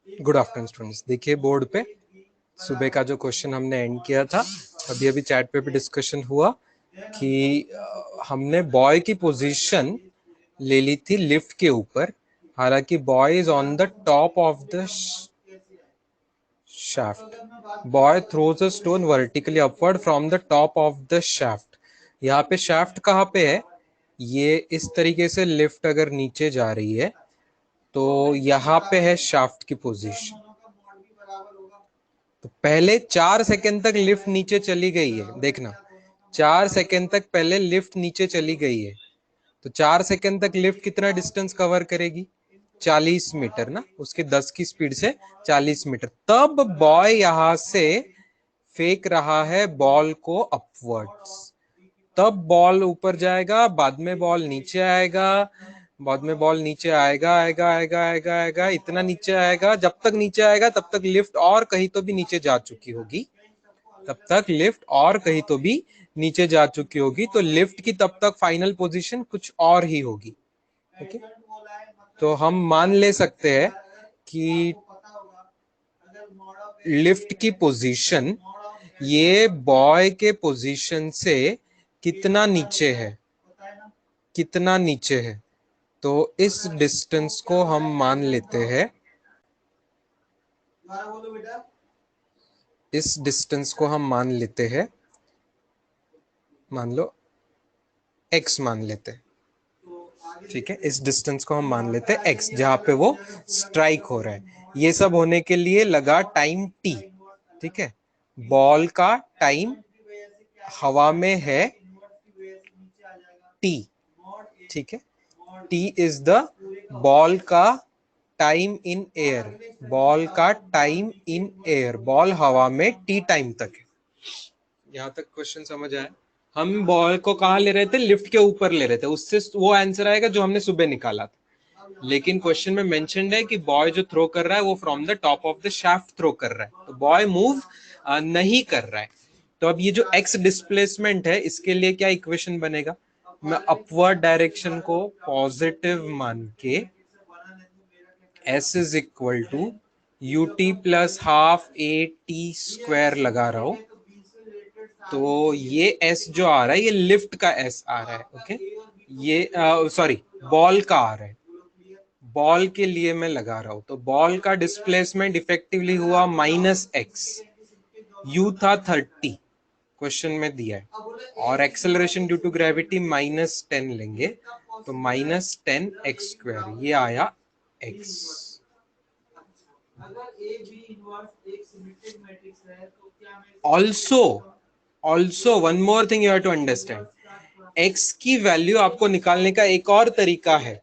Good afternoon students. देखिए board पे सुबह का जो क्वेश्चन हमने एंड किया था, अभी अभी चैट पे भी डिस्कशन हुआ कि हमने बॉय की पोजीशन ले ली थी लिफ्ट के ऊपर, हालांकि boy is on the top of the shaft. Boy throws a stone vertically upward from the top of the shaft. यहाँ पे shaft कहाँ पे है? ये इस तरीके से लिफ्ट अगर नीचे जा रही है तो यहाँ पे है शाफ्ट की पोजीशन। तो पहले 4 सेकंड तक लिफ्ट नीचे चली गई है, देखना 4 सेकंड तक पहले लिफ्ट नीचे चली गई है। तो 4 सेकंड तक लिफ्ट कितना डिस्टेंस कवर करेगी? 40 मीटर ना, उसके 10 की स्पीड से 40 मीटर। तब बॉय यहां से फेंक रहा है बॉल को अपवर्ड्स, तब बॉल ऊपर जाएगा, बाद में बॉल नीचे आएगा, बाद में बॉल नीचे आएगा आएगा आएगा आएगा आएगा, इतना नीचे आएगा, जब तक नीचे आएगा तब तक लिफ्ट और कहीं तो भी नीचे जा चुकी होगी, तब तक लिफ्ट और कहीं तो भी नीचे जा चुकी होगी। तो लिफ्ट की तब तक फाइनल पोजीशन कुछ और ही होगी। ओके, तो हम मान ले सकते हैं कि लिफ्ट की पोजीशन ये बॉय के पोजीशन से कितना नीचे है, कितना नीचे है। तो इस डिस्टेंस को हम मान लेते हैं, इस डिस्टेंस को हम मान लेते हैं, मान लो x मान लेते हैं, ठीक है। इस डिस्टेंस को हम मान लेते हैं x, जहां पे वो स्ट्राइक हो रहा है। ये सब होने के लिए लगा टाइम t, ठीक है। बॉल का टाइम हवा में है t, ठीक है। t इज द बॉल का टाइम इन एयर, बॉल का टाइम इन एयर, बॉल हवा में t टाइम तक है। यहां तक क्वेश्चन समझ आया? हम बॉल को कहां ले रहे थे? लिफ्ट के ऊपर ले रहे थे, उससे वो आंसर आएगा जो हमने सुबह निकाला था। लेकिन क्वेश्चन में मेंशन्ड है कि बॉय जो थ्रो कर रहा है वो from the top of the shaft throw कर रहा है, तो बॉय मूव नहीं कर रहा है। तो अब ये जो एक्स डिस्प्लेसमेंट है, इसके लिए क्या इक्वेशन बनेगा? मैं अपवर्ड डायरेक्शन को पॉजिटिव मान के s is equal to u t plus half a t square लगा रहा हूं। तो ये s जो आ रहा है ये लिफ्ट का s आ रहा है, ओके। ये सॉरी बॉल का आ रहा है, बॉल के लिए मैं लगा रहा हूं। तो बॉल का डिस्प्लेसमेंट इफेक्टिवली हुआ -x, u था 30 क्वेश्चन में दिया है, और एक्सेलरेशन ड्यू टू ग्रेविटी -10 लेंगे, तो -10x², ये आया x। Also one more thing you have to understand, x की वैल्यू आपको निकालने का एक और तरीका है।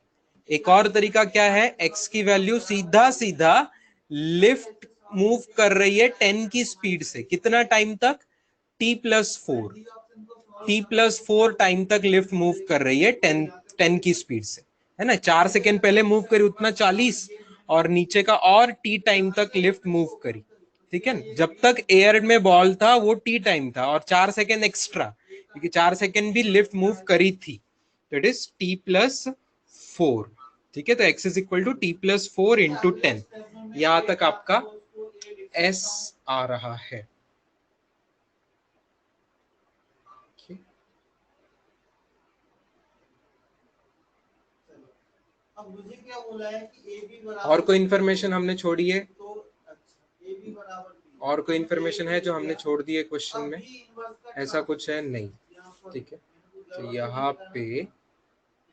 एक और तरीका क्या है? x की वैल्यू सीधा सीधा लिफ्ट मूव कर रही है 10 की स्पीड से, कितना टाइम तक? t+4, t+4 टाइम तक लिफ्ट मूव कर रही है 10 की स्पीड से, है ना। 4 सेकेंड पहले मूव करी उतना 40, और नीचे का और t टाइम तक लिफ्ट मूव करी, ठीक है। जब तक एयर में बॉल था वो t टाइम था, और 4 सेकेंड एक्स्ट्रा, क्योंकि 4 सेकेंड भी लिफ्ट मूव करी थी, तो इट इज t+4, ठीक है। तो x is equal to t+4 into 10, यहां तक आपका s आ रहा है। अब मुझे क्या बोला है कि ए बी बराबर, और कोई इंफॉर्मेशन हमने छोड़ी है? और कोई इंफॉर्मेशन है जो हमने छोड़ दी है क्वेश्चन में? ऐसा कुछ है नहीं, ठीक है। तो यहाँ पे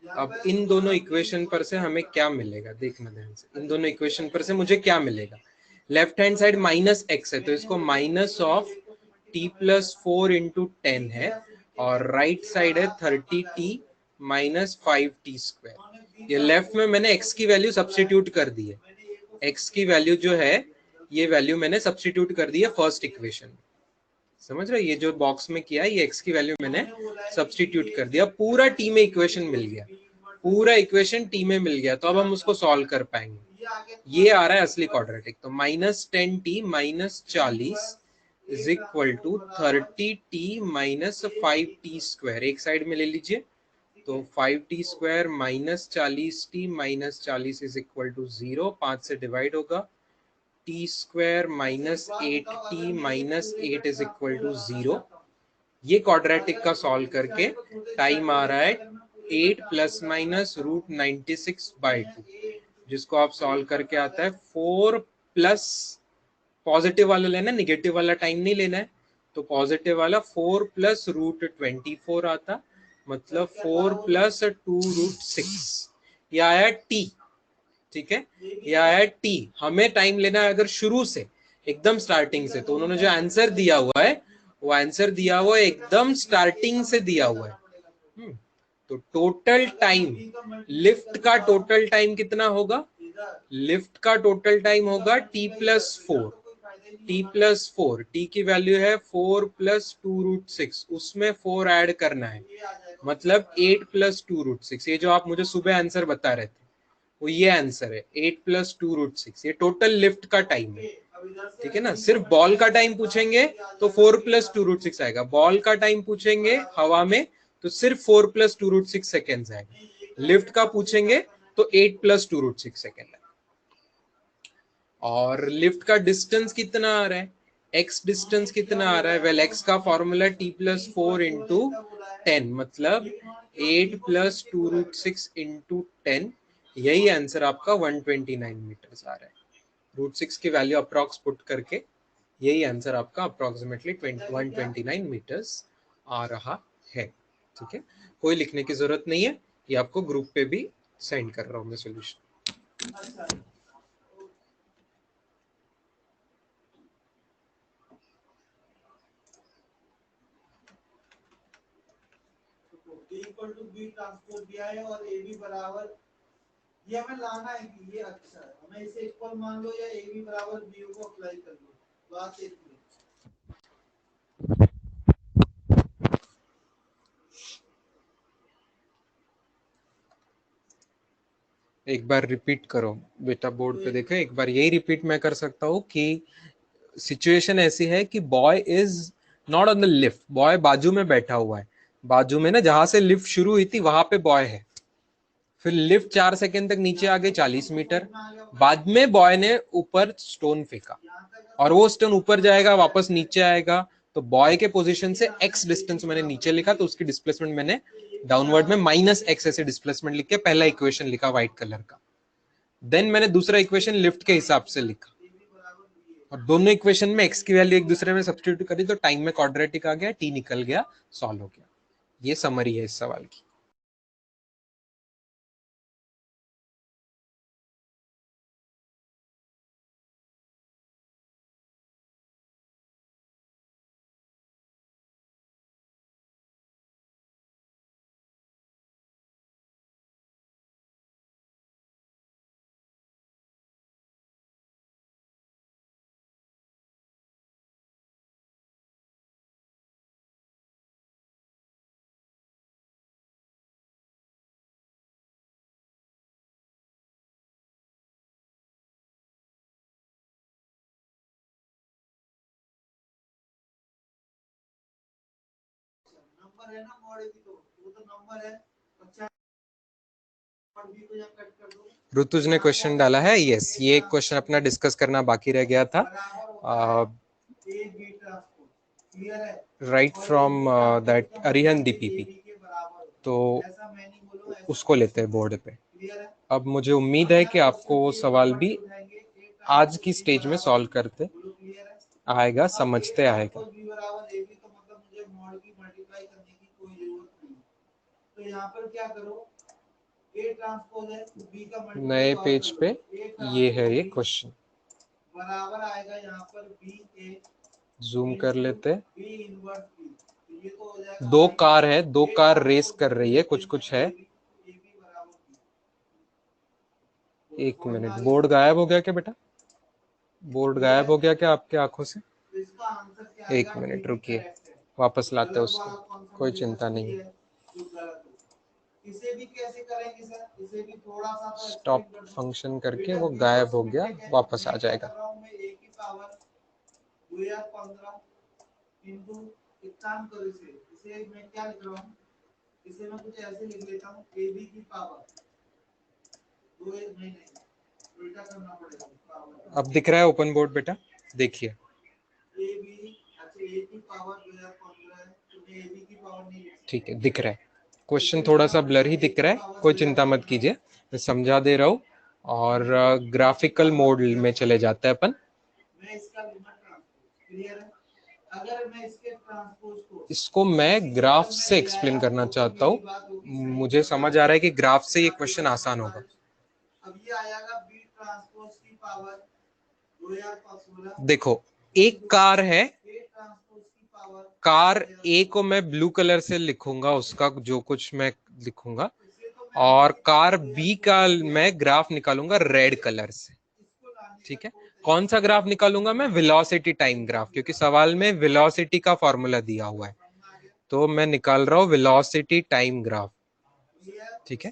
अब इन दोनों इक्वेशन पर से हमें क्या मिलेगा, देखना ध्यान से। इन दोनों इक्वेशन पर से मुझे क्या मिलेगा? लेफ्ट हैंड साइड -x है, तो इसको -t+4 इंटू 10 है, और राइट साइड है 30t -5t²। ये लेफ्ट में मैंने x की वैल्यू सब्स्टिट्यूट कर दी है, x की वैल्यू जो है ये वैल्यू मैंने सब्स्टिट्यूट कर दी है फर्स्ट इक्वेशन में, समझ रहे? ये जो बॉक्स में किया है ये x की वैल्यू मैंने सब्स्टिट्यूट कर दिया, पूरा टी में इक्वेशन मिल गया, पूरा इक्वेशन टी में मिल गया। तो अब हम उसको सॉल्व कर पाएंगे। ये आ रहा है असली क्वाड्रेटिक, तो -10t -40 is equal to 30t -5t², एक साइड में ले लीजिए, तो 5t² -40t -40 is equal to 0, 5 से डिवाइड होगा, t square minus 8t minus 8 is equal to 0। ये क्वाड्रेटिक का सॉल्व करके टाइम आ रहा है 8 प्लस माइनस √96/2, जिसको आप सॉल्व करके आता है 4 प्लस, पॉजिटिव वाला लेना, निगेटिव वाला टाइम नहीं लेना है, तो पॉजिटिव वाला 4 प्लस √24 आता, मतलब 4 प्लस 2√6, ये आया टी। ठीक है, ये आया टी। हमें टाइम लेना है अगर शुरू से एकदम स्टार्टिंग से, तो उन्होंने जो आंसर दिया हुआ है वो आंसर दिया हुआ है एकदम स्टार्टिंग से दिया हुआ है। तो टोटल टाइम, लिफ्ट का टोटल टाइम कितना होगा? लिफ्ट का टोटल टाइम होगा t+4, t+4, t की वैल्यू है 4 प्लस 2√6, उसमें 4 ऐड करना है, मतलब 8 प्लस 2√6। ये जो आप मुझे सुबह आंसर बता रहे थे वो ये आंसर है, 8 प्लस 2√6, ये टोटल लिफ्ट का टाइम है। ठीक है ना, सिर्फ बॉल का टाइम पूछेंगे तो 4 प्लस 2√6 आएगा, बॉल का टाइम पूछेंगे हवा में तो सिर्फ 4 प्लस 2√6 सेकेंड आएगा, लिफ्ट का पूछेंगे तो 8 प्लस 2√6 सेकेंड आएगा। और लिफ्ट का डिस्टेंस कितना आ रहा है, x डिस्टेंस कितना आ रहा है? वेल, x का फॉर्मूला t+4 इंटू 10, मतलब 8 प्लस 2√6 इंटू 10, यही आंसर आपका 129 मीटर्स आ रहा है। √6 की वैल्यू अप्रॉक्स पुट करके यही आंसर आपका अप्रोक्सीमेटली 129 मीटर्स आ रहा है। ठीक है, कोई लिखने की जरूरत नहीं है, ये आपको ग्रुप पे भी सेंड कर रहा हूं मैं solution. Equal to b transpose दिया है और ए बी बराबर, ये हमें लाना है कि ये अच्छा है, हमें इसे इक्वल मान लो या ए बी बराबर बी को अप्लाई कर लो, बात एक ही है। एक बार रिपीट करो बेटा, बोर्ड पे देखो एक बार, यही रिपीट मैं कर सकता हूँ कि सिचुएशन ऐसी है कि boy is not on the lift, boy बाजू में बैठा हुआ है, बाजू में ना जहां से लिफ्ट शुरू हुई थी वहां पे बॉय है, फिर लिफ्ट 4 सेकंड तक नीचे आ गई 40 मीटर, बाद में बॉय ने ऊपर स्टोन फेंका और वो स्टोन ऊपर जाएगा वापस नीचे आएगा, तो बॉय के पोजीशन से x डिस्टेंस मैंने नीचे लिखा, तो उसकी डिस्प्लेसमेंट मैंने डाउनवर्ड में -x ऐसे डिस्प्लेसमेंट लिख के पहला इक्वेशन लिखा व्हाइट कलर का। देन मैंने दूसरा इक्वेशन लिफ्ट के हिसाब से लिखा और दोनों इक्वेशन में x की वैल्यू एक दूसरे में सब्स्टिट्यूट करी तो टाइम में क्वाड्रेटिक आ गया, t निकल गया, सॉल्व हो गया। ये समरी है इस सवाल की। नंबर है ना मॉड भी, तो वो तो नंबर है, अच्छा मॉड भी को या कट कर दो। ऋतुज ने क्वेश्चन डाला है, यस, ये क्वेश्चन अपना डिस्कस करना बाकी रह गया था, राइट फ्रॉम दैट अरिहन दीपीपी, तो उसको लेते हैं बोर्ड पे। अब मुझे उम्मीद है कि आपको वो सवाल भी आज की स्टेज में सॉल्व करते आएगा, समझते आएगा। तो यहाँ पर क्या करो, ए ट्रांसपोज है, बी का नए पेज पे ये है ये क्वेश्चन, बराबर आएगा यहाँ पर बी ए, जूम कर लेते, बी इनवर्स बी, ये तो हो जाएगा, दो कार है, दो कार रेस कर रही है, कुछ कुछ है। एक मिनट, बोर्ड गायब हो गया क्या बेटा? बोर्ड गायब हो गया क्या आपके आंखों से? एक मिनट रुकिए, वापस लाते हैं उसको, कोई चिंता नहीं। इसे भी कैसे करेंगे सर, इसे भी थोड़ा सा स्टॉप फंक्शन करके वो गायब हो गया, वापस आ जाएगा। एक ही पावर 15 इनटू, एक काम करो, इसे मैं क्या लिख रहा हूँ, इसे मैं कुछ ऐसे लिख लेता हूँ, ए बी की पावर 2 नहीं अब दिख रहा है ओपन बोर्ड बेटा, देखिए ठीक है, दिख रहा है। क्वेश्चन थोड़ा सा ब्लर ही दिख रहा है, कोई चिंता मत कीजिए, मैं समझा दे रहा हूँ। और ग्राफिकल मोड में चले जाते हैं अपन। इसको मैं ग्राफ से एक्सप्लेन करना चाहता हूँ, मुझे समझ आ रहा है कि ग्राफ से ये क्वेश्चन आसान होगा। अब ये आएगा बी ट्रांसपोज की पावर 2016। देखो एक कार है, कार ए को मैं ब्लू कलर से लिखूंगा, उसका जो कुछ मैं लिखूंगा, और कार बी का मैं ग्राफ निकालूंगा रेड कलर से। ठीक है, कौन सा ग्राफ निकालूंगा मैं? वेलोसिटी टाइम ग्राफ, क्योंकि सवाल में वेलोसिटी का फॉर्मूला दिया हुआ है, तो मैं निकाल रहा हूं वेलोसिटी टाइम ग्राफ। ठीक है,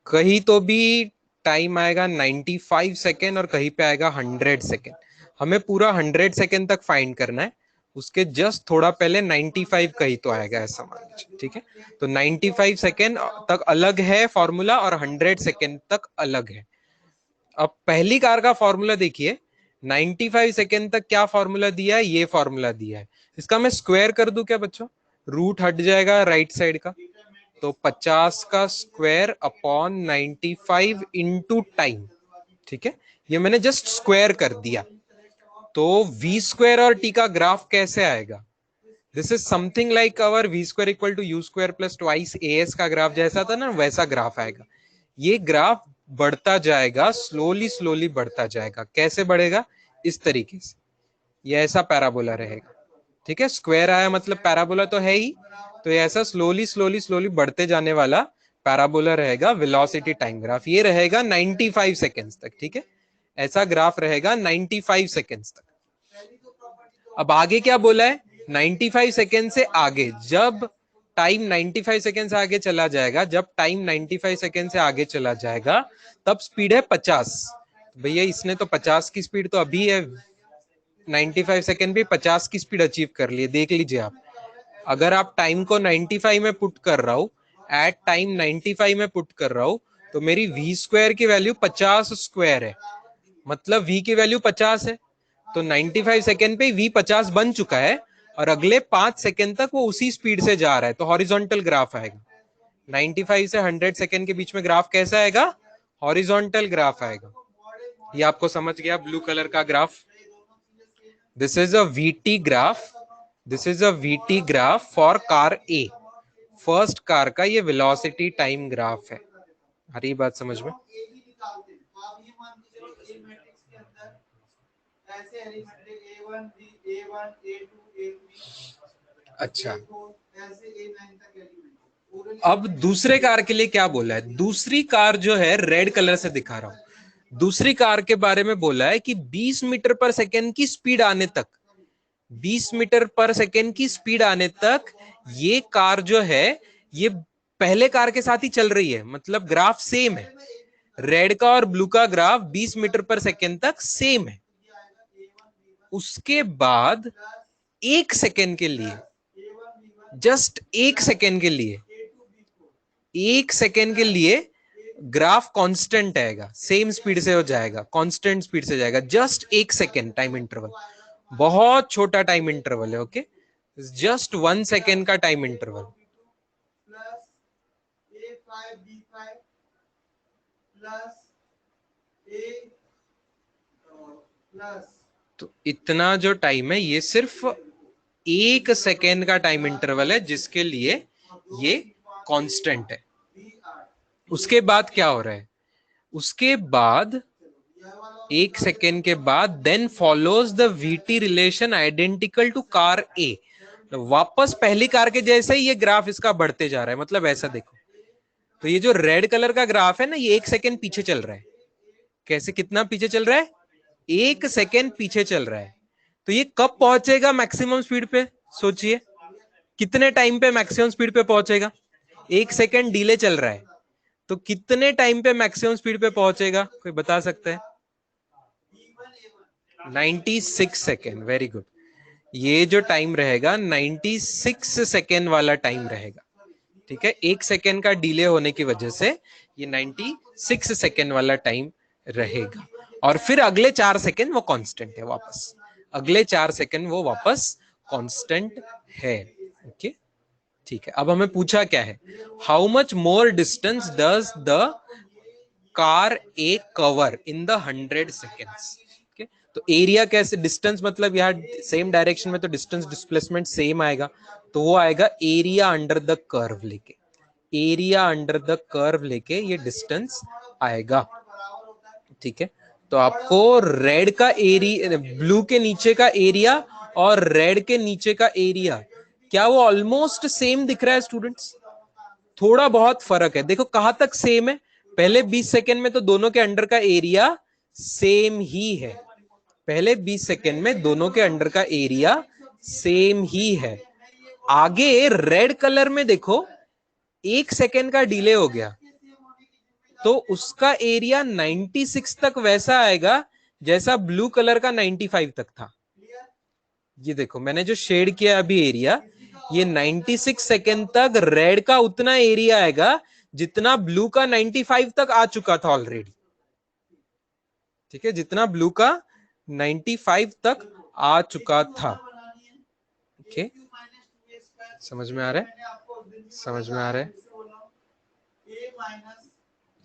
कहीं तो भी टाइम आएगा 95 सेकेंड और कहीं पे आएगा 100 सेकेंड। हमें पूरा 100 सेकेंड तक फाइंड करना है, उसके जस्ट थोड़ा पहले 95 कहीं तो आएगा, ऐसा मान लीजिए। ठीक है, तो 95 सेकेंड तक अलग है फॉर्मूला और 100 सेकेंड तक अलग है। अब पहली कार का फॉर्मूला देखिए, 95 सेकेंड तक क्या फॉर्मूला दिया है? ये फॉर्मूला दिया है। इसका मैं स्क्वायर कर दूं क्या बच्चों? रूट हट जाएगा राइट साइड का, तो 50 का स्क्वायर अपॉन 95 इंटू टाइम। ठीक है, ये मैंने जस्ट स्क्वायर कर दिया। तो v स्क्वायर और t का ग्राफ कैसे आएगा? This is something like our v square equal to u square plus twice as का ग्राफ जैसा था ना, वैसा ग्राफ आएगा। ये ग्राफ बढ़ता जाएगा, स्लोली स्लोली बढ़ता जाएगा। कैसे बढ़ेगा? इस तरीके से, ये ऐसा पैराबोला रहेगा। ठीक है, स्क्वायर आया मतलब पैराबोला तो है ही, तो ये ऐसा स्लोली स्लोली स्लोली बढ़ते जाने वाला पैराबोला रहेगा। वेलोसिटी टाइम ग्राफ ये रहेगा 95 सेकेंड्स तक। ठीक है, ऐसा ग्राफ रहेगा 95 सेकेंड्स तक। अब आगे क्या बोला है? 95 सेकेंड से आगे, जब टाइम 95 सेकेंड से आगे चला जाएगा, जब टाइम 95 सेकेंड से आगे चला जाएगा, तब स्पीड है 50। भैया इसने तो 50 की स्पीड तो अभी है, 95 सेकेंड भी 50 की स्पीड अचीव कर लिए। देख लीजिए आप, अगर आप टाइम को 95 में पुट कर रहा हूं, एट टाइम 95 में पुट कर रहा हूं, तो मेरी वी स्क्वायर की वैल्यू 50 स्क्वायर है, मतलब वी की वैल्यू 50 है। तो 95 सेकेंड पे वी 50 बन चुका है और अगले 5 सेकेंड तक वो उसी स्पीड से जा रहा है, तो हॉरिजॉन्टल ग्राफ आएगा। 95 से 100 सेकेंड के बीच में ग्राफ कैसा आएगा? हॉरिजॉन्टल ग्राफ आएगा। ये आपको समझ गया ब्लू कलर का graph? This is a VT graph, this is a VT graph for car A. First car का ये वेलोसिटी टाइम ग्राफ है। आ रही बात समझ में? अच्छा, अब दूसरे कार के लिए क्या बोला है? दूसरी कार जो है रेड कलर से दिखा रहा हूं, दूसरी कार के बारे में बोला है कि 20 मीटर पर सेकेंड की स्पीड आने तक, 20 मीटर पर सेकेंड की स्पीड आने तक ये कार जो है ये पहले कार के साथ ही चल रही है, मतलब ग्राफ सेम है। रेड का और ब्लू का ग्राफ 20 मीटर पर सेकेंड तक सेम है। उसके बाद 1 सेकेंड के लिए, जस्ट 1 सेकेंड के लिए, 1 सेकेंड के लिए ग्राफ कांस्टेंट आएगा, सेम स्पीड से हो जाएगा, कांस्टेंट स्पीड से जाएगा। जस्ट 1 सेकेंड टाइम इंटरवल, बहुत छोटा टाइम इंटरवल है। ओके, जस्ट 1 सेकेंड का टाइम इंटरवल। तो इतना जो टाइम है ये सिर्फ 1 सेकेंड का टाइम इंटरवल है, जिसके लिए ये कांस्टेंट है। उसके बाद क्या हो रहा है? उसके बाद 1 सेकेंड के बाद then follows the VT relation identical to car A. वापस पहली कार के जैसे ही ये ग्राफ इसका बढ़ते जा रहा है, मतलब ऐसा देखो, तो ये जो रेड कलर का ग्राफ है ना, ये 1 सेकेंड पीछे चल रहा है। कैसे, कितना पीछे चल रहा है? 1 सेकेंड पीछे चल रहा है। तो ये कब पहुंचेगा मैक्सिमम स्पीड पे? सोचिए, कितने टाइम पे मैक्सिमम स्पीड पे पहुंचेगा? 1 सेकेंड डिले चल रहा है, तो कितने टाइम पे मैक्सिमम स्पीड पे पहुंचेगा? कोई बता सकता है? 96 सेकेंड। Very good. ये जो टाइम रहेगा 96 सेकेंड वाला टाइम रहेगा। ठीक है, 1 सेकेंड का डिले होने की वजह से ये 96 सेकेंड वाला टाइम रहेगा। और फिर अगले 4 सेकेंड वो कांस्टेंट है वापस, अगले 4 सेकेंड वो वापस कांस्टेंट है। ओके ठीक है, अब हमें पूछा क्या है, how much more distance does the car A cover in the 100 seconds. तो एरिया कैसे, डिस्टेंस मतलब यहाँ सेम डायरेक्शन में तो डिस्टेंस डिस्प्लेसमेंट सेम आएगा, तो वो आएगा एरिया अंडर द कर्व लेके, एरिया अंडर द कर्व लेके ये डिस्टेंस आएगा। ठीक है, तो आपको रेड का एरिया, ब्लू के नीचे का एरिया और रेड के नीचे का एरिया, क्या वो ऑलमोस्ट सेम दिख रहा है स्टूडेंट्स? थोड़ा बहुत फर्क है। देखो कहां तक सेम है, पहले 20 सेकेंड में तो दोनों के अंडर का एरिया सेम ही है, पहले 20 सेकेंड में दोनों के अंडर का एरिया सेम ही है। आगे रेड कलर में देखो 1 सेकेंड का डिले हो गया, तो उसका एरिया 96 तक वैसा आएगा जैसा ब्लू कलर का 95 तक था। ये देखो मैंने जो शेड किया अभी एरिया, ये 96 सेकेंड तक रेड का उतना एरिया आएगा जितना ब्लू का 95 तक आ चुका था ऑलरेडी। ठीक है, जितना ब्लू का 95 तक आ चुका था। ओके, समझ में आ रहा है, समझ में आ रहा है?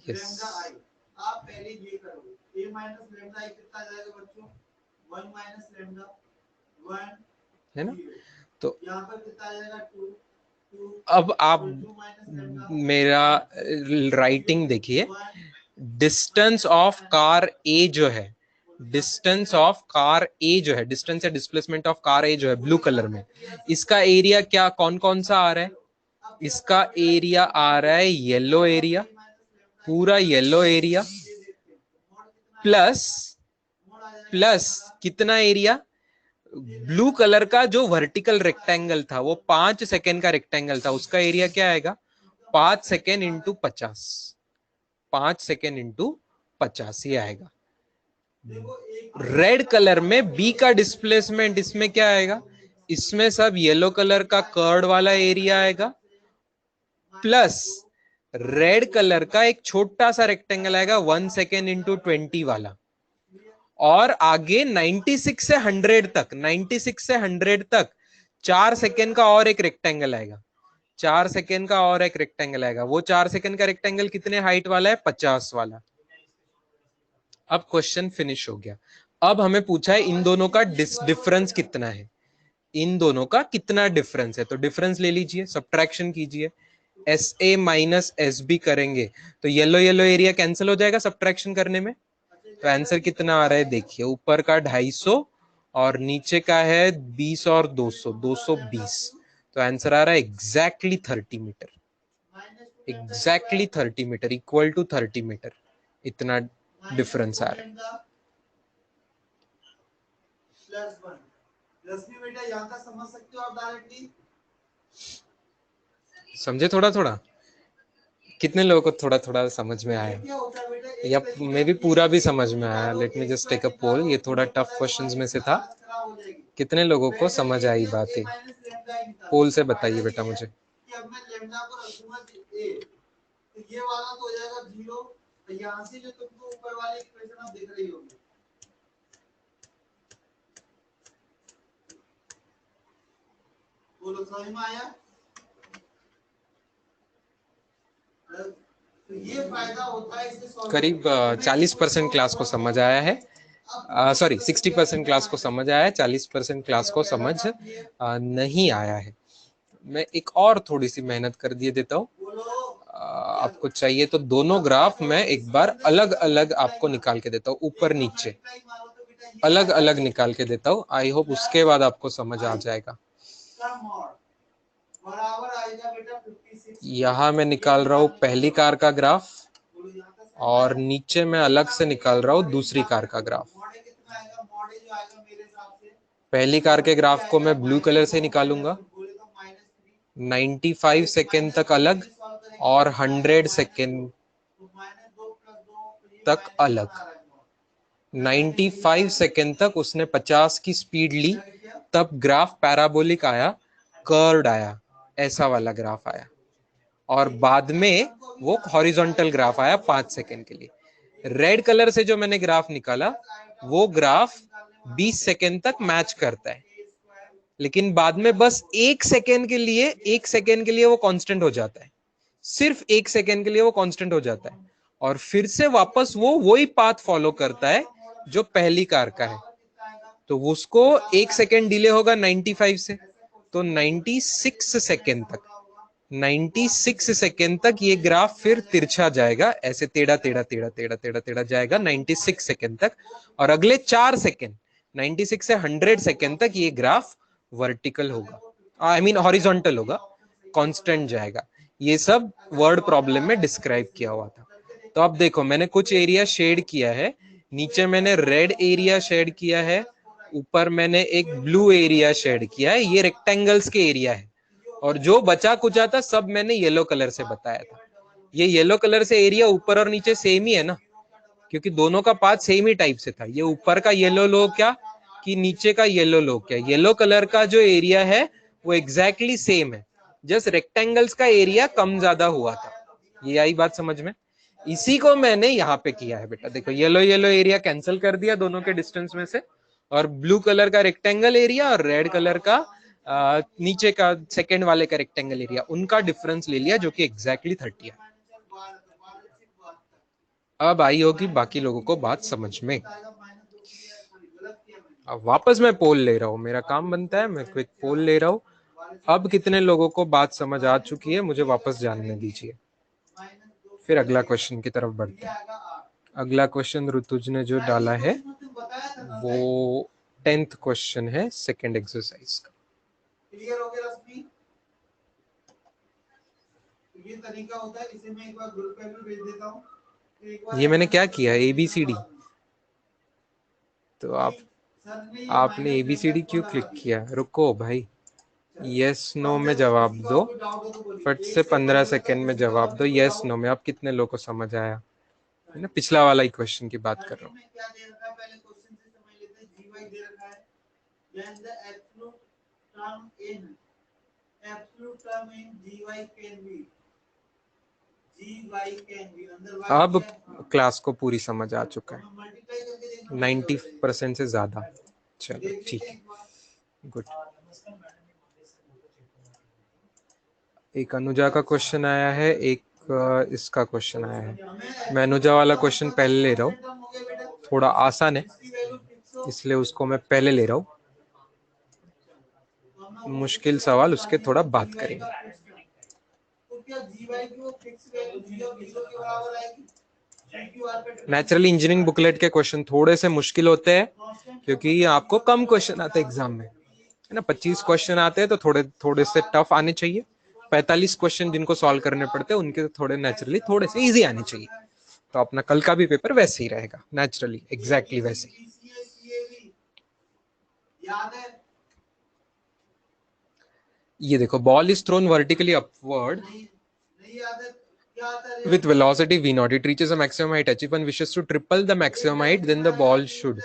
यस, आप पहले ये करोगे, a माइनस लेमडा आई कितना जाएगा बच्चों, 1 माइनस लेमडा 1 है ना, तो यहाँ पर कितना आ जाएगा 2। अब आप मेरा राइटिंग देखिए, डिस्टेंस ऑफ कार ए जो है, डिस्टेंस ऑफ कार ए जो है, डिस्टेंस या डिस्प्लेसमेंट ऑफ कार ए जो है ब्लू कलर में, इसका एरिया क्या कौन कौन सा आ रहा है? इसका एरिया आ रहा है येलो एरिया, पूरा येलो एरिया, प्लस प्लस कितना एरिया, ब्लू कलर का जो वर्टिकल रेक्टेंगल था, वो 5 सेकेंड का रेक्टेंगल था, उसका एरिया क्या आएगा, 5 सेकेंड इंटू 50, 5 सेकेंड इंटू 50 ही आएगा। रेड कलर में बी का डिस्प्लेसमेंट इसमें क्या आएगा, इसमें सब येलो कलर का कर्ड वाला एरिया आएगा, प्लस रेड कलर का एक छोटा सा रेक्टेंगल आएगा 1 सेकेंड इंटू 20 वाला, और आगे 96 से 100 तक, 96 से 100 तक 4 सेकेंड का और एक रेक्टेंगल आएगा, 4 सेकेंड का और एक रेक्टेंगल आएगा। वो 4 सेकेंड का रेक्टेंगल कितने हाइट वाला है, 50 वाला। अब क्वेश्चन फिनिश हो गया। अब हमें पूछा है इन दोनों का डिफरेंस कितना है, इन दोनों का कितना डिफरेंस है, तो डिफरेंस ले लीजिए, सब्ट्रैक्शन कीजिए, s a minus s b करेंगे तो येलो येलो एरिया कैंसिल हो जाएगा सब्ट्रैक्शन करने में। तो आंसर कितना आ रहा है देखिए, ऊपर का 250 और नीचे का है 20 और 200, 220, तो आंसर आ रहा है exactly 30 metre, exactly 30 metre, equal to 30 metre, इतना डिफरेंस आ रहा है। समझे थोड़ा थोड़ा, कितने लोगों को थोड़ा थोड़ा समझ में आया, या मे भी पूरा भी समझ में आया? Let me just take a पोल, ये थोड़ा टफ क्वेश्चंस में से था, कितने लोगों को समझ आई बातें, पोल से बताइए बेटा मुझे। ये वाला तो हो जाएगा 0, तो यहाँ से जो तुमको ऊपर वाली इक्वेशन आप देख रही होगी, बोलो समझ में आया? तो ये फायदा होता है इससे, करीब 40% क्लास को समझ आया है, सॉरी 60% क्लास को समझ आया है, 40% क्लास को समझ नहीं आया है। मैं एक और थोड़ी सी मेहनत कर दिए देता हूँ, आपको चाहिए तो दोनों ग्राफ मैं एक बार अलग अलग आपको निकाल के देता हूँ, ऊपर नीचे अलग अलग निकाल के देता हूँ, आई होप उसके बाद आपको समझ आ जाएगा। यहाँ मैं निकाल रहा हूँ पहली कार का ग्राफ, और नीचे मैं अलग से निकाल रहा हूँ दूसरी कार का ग्राफ। पहली कार के ग्राफ को मैं ब्लू कलर से निकालूंगा, 95 सेकेंड तक अलग और 100 सेकेंड तक अलग। 95 सेकेंड तक उसने 50 की स्पीड ली, तब ग्राफ पैराबोलिक आया, कर्व्ड आया, ऐसा वाला ग्राफ आया, और बाद में वो हॉरिजॉन्टल ग्राफ आया 5 सेकेंड के लिए। रेड कलर से जो मैंने ग्राफ निकाला वो ग्राफ 20 सेकेंड तक मैच करता है, लेकिन बाद में बस 1 सेकेंड के लिए वो कांस्टेंट हो जाता है, सिर्फ 1 सेकेंड के लिए वो कांस्टेंट हो जाता है, और फिर से वापस वो वही पाथ फॉलो करता है जो पहली कार का है। तो उसको 1 सेकेंड डिले होगा 95 से, तो 96 सेकेंड तक ये ग्राफ फिर तिरछा जाएगा, ऐसे टेढ़ा टेढ़ा टेढ़ा टेढ़ा टेढ़ा टेढ़ा जाएगा 96 सेकेंड तक, और अगले 4 सेकेंड 96 से 100 सेकेंड तक ये ग्राफ वर्टिकल होगा, आई मीन हॉरिजॉन्टल होगा, कांस्टेंट जाएगा। ये सब वर्ड प्रॉब्लम में डिस्क्राइब किया हुआ था। तो अब देखो मैंने कुछ एरिया शेड किया है, नीचे मैंने रेड एरिया शेड किया है, ऊपर मैंने एक ब्लू एरिया शेड किया है, ये रेक्टेंगल्स के एरिया है, और जो बचा कुचा था सब मैंने येलो कलर से बताया था। ये येलो कलर से एरिया ऊपर और नीचे सेम ही है ना, क्योंकि दोनों का पाथ सेम ही टाइप से था। ये ऊपर का येलो लो क्या कि नीचे का येलो लो क्या, येलो कलर का जो एरिया है वो एग्जैक्टली सेम है, जस्ट रेक्टेंगल्स का एरिया कम ज्यादा हुआ था। ये आई बात समझ में? इसी को मैंने यहाँ पे किया है बेटा, देखो येलो येलो एरिया कैंसिल कर दिया दोनों के डिस्टेंस में से, और ब्लू कलर का रेक्टेंगल एरिया और रेड कलर का नीचे का सेकेंड वाले का रेक्टेंगल एरिया, उनका डिफरेंस ले लिया जो कि एग्जैक्टली 30 है। अब आई होगी बाकी लोगों को बात समझ में। अब वापस मैं पोल ले रहा हूँ, मेरा काम बनता है, मैं क्विक पोल ले रहा हूँ। अब कितने लोगों को बात समझ आ चुकी है मुझे वापस जानने दीजिए, फिर अगला क्वेश्चन की तरफ बढ़ते हैं। अगला क्वेश्चन ऋतुज ने जो डाला है वो 10th क्वेश्चन है सेकंड एक्सरसाइज का। क्लियर हो गया रश्मि? ये तरीका होता है, इसे मैं एक बार ग्रुप पे भी भेज देता हूं। ये मैंने क्या किया, ABCD, तो आपने ABCD क्यों क्लिक किया? रुको भाई, यस नो में जवाब दो, फट से 15 सेकेंड में जवाब दो यस नो में। अब कितने लोगों को समझ आया है ना? पिछला वाला ही क्वेश्चन की बात कर रहा हूँ। अब क्लास को पूरी समझ आ चुका है 90% से ज्यादा। चलो ठीक है, गुड। एक अनुजा का क्वेश्चन आया है, एक इसका क्वेश्चन आया है। मैं अनुजा वाला क्वेश्चन पहले ले रहा हूँ, थोड़ा आसान है इसलिए उसको मैं पहले ले रहा हूँ, मुश्किल सवाल उसके थोड़ा बात करेंगे। नेचुरली इंजीनियरिंग बुकलेट के क्वेश्चन थोड़े से मुश्किल होते हैं क्योंकि आपको कम क्वेश्चन आते हैं एग्जाम में, है ना। 25 क्वेश्चन आते हैं तो थोड़े थोड़े से टफ आने चाहिए। 45 क्वेश्चन जिनको सॉल्व करने पड़ते हैं उनके थोड़े नेचुरली थोड़े से इजी आने चाहिए। तो अपना कल का भी पेपर वैसे ही रहेगा, नेचुरली एग्जैक्टली वैसे ही। ये देखो, ball is thrown vertically upward with velocity v0, it reaches a maximum height h. If one wishes to triple the maximum height then the ball should,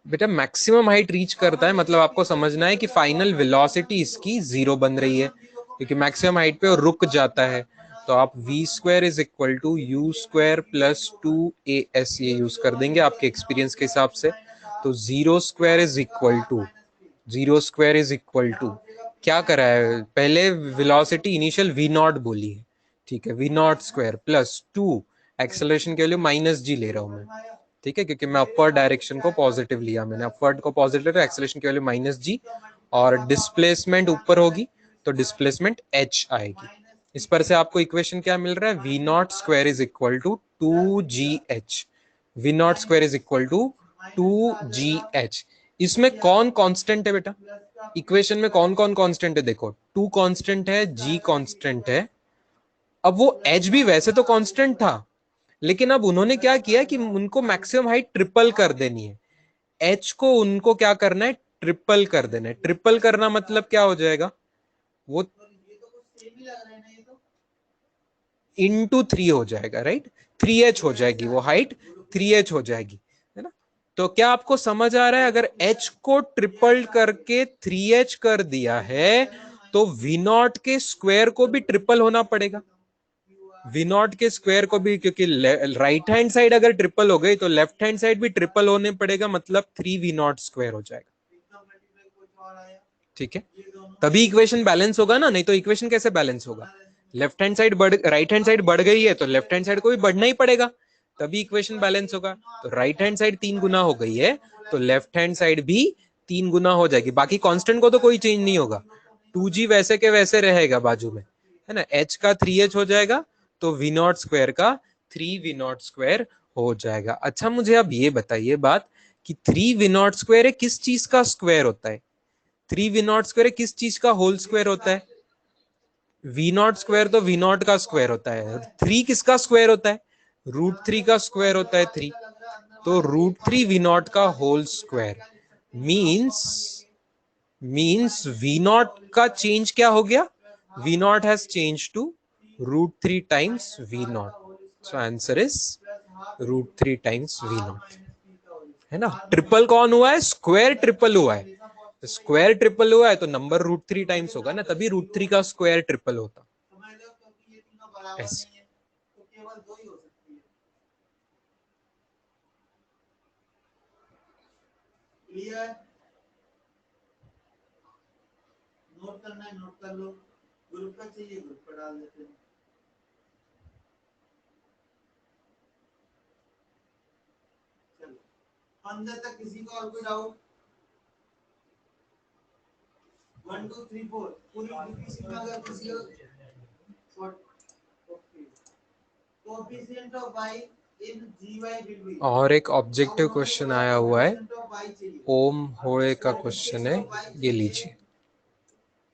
बेटा मैक्सिमम हाइट रीच करता है मतलब आपको समझना है कि फाइनल वेलोसिटी इसकी 0 बन रही है, क्योंकि मैक्सिमम हाइट पे वो रुक जाता है। तो आप v² is equal to u² plus 2as ये यूज कर देंगे आपके एक्सपीरियंस के हिसाब से। तो 0² इज इक्वल टू क्या करा है, पहले वेलोसिटी इनिशियल v0 बोली है, ठीक है, v0² प्लस 2 एक्सेलरेशन के लिए -g ले रहा हूं मैं, ठीक है, क्योंकि मैं अपवर्ड डायरेक्शन को पॉजिटिव लिया, मैंने अपवर्ड को पॉजिटिव, एक्सेलरेशन की वैल्यू -g, और डिस्प्लेसमेंट ऊपर होगी तो डिस्प्लेसमेंट h आएगी। इस पर से आपको इक्वेशन क्या मिल रहा है, v0² is equal to 2gh, v0² is equal to 2gh। इसमें कौन कांस्टेंट है बेटा, इक्वेशन में कौन कौन कांस्टेंट है, देखो 2 कांस्टेंट है, g कांस्टेंट है। अब वो h भी वैसे तो कांस्टेंट था, लेकिन अब उन्होंने क्या किया कि उनको मैक्सिमम हाइट ट्रिपल कर देनी है, h को उनको क्या करना है, ट्रिपल कर देना है। ट्रिपल करना मतलब क्या हो जाएगा, वो इंटू 3 हो जाएगा, राइट, 3h हो जाएगी वो हाइट, 3h हो जाएगी, है ना। तो क्या आपको समझ आ रहा है, अगर h को ट्रिपल करके 3h कर दिया है तो v0 के स्क्वायर को भी ट्रिपल होना पड़ेगा, वी नॉट के स्क्वायर को भी, क्योंकि राइट हैंड साइड अगर ट्रिपल हो गई तो लेफ्ट हैंड साइड भी ट्रिपल होने पड़ेगा, मतलब 3v0 स्क्वायर हो जाएगा। ठीक है, तभी इक्वेशन बैलेंस होगा ना, नहीं तो इक्वेशन कैसे बैलेंस होगा? लेफ्ट हैंड साइड बढ़, राइट हैंड साइड बढ़ गई है तो लेफ्ट हैंड साइड को भी बढ़ना ही पड़ेगा, तभी इक्वेशन बैलेंस होगा। तो राइट हैंड साइड 3 गुना हो गई है तो लेफ्ट हैंड साइड भी 3 गुना हो जाएगी। बाकी कांस्टेंट को तो कोई चेंज नहीं होगा, 2g वैसे के वैसे रहेगा बाजू में, है ना। h का 3h हो जाएगा तो v0 स्क्वायर का 3v0 स्क्वायर हो जाएगा। अच्छा मुझे अब ये बताइए बात कि 3v0 स्क्वायर किस चीज का स्क्वायर होता है? 3v0 स्क्वायर किस चीज का होल स्क्वायर होता है? v0 स्क्वायर तो v0 का स्क्वायर होता है। 3 किसका स्क्वायर होता है? √3 का स्क्वायर होता है 3, तो √3 v0 का होल स्क्वायर मीन्स v0 का चेंज क्या हो गया? v0 has changed to √3 times v0, so answer is √3 times v0, है ना। ट्रिपल कौन हुआ है? स्क्वायर ट्रिपल हुआ है। स्क्वायर ट्रिपल हुआ है तो नंबर √3 टाइम्स होगा ना, तभी √3 का स्क्वायर ट्रिपल होता। ऐसे नोट करना है नोट कर लो, ग्रुप का चाहिए ग्रुप पर डाल देते हैं। चलो अंदर तक किसी को और कोई डाउट? 1 2 3 4 पूरी डिफिनेशन में अगर किसी को coefficient of y in gy will be, और एक ऑब्जेक्टिव क्वेश्चन आया हुआ है, ओम होए का क्वेश्चन है, ये लीजिए।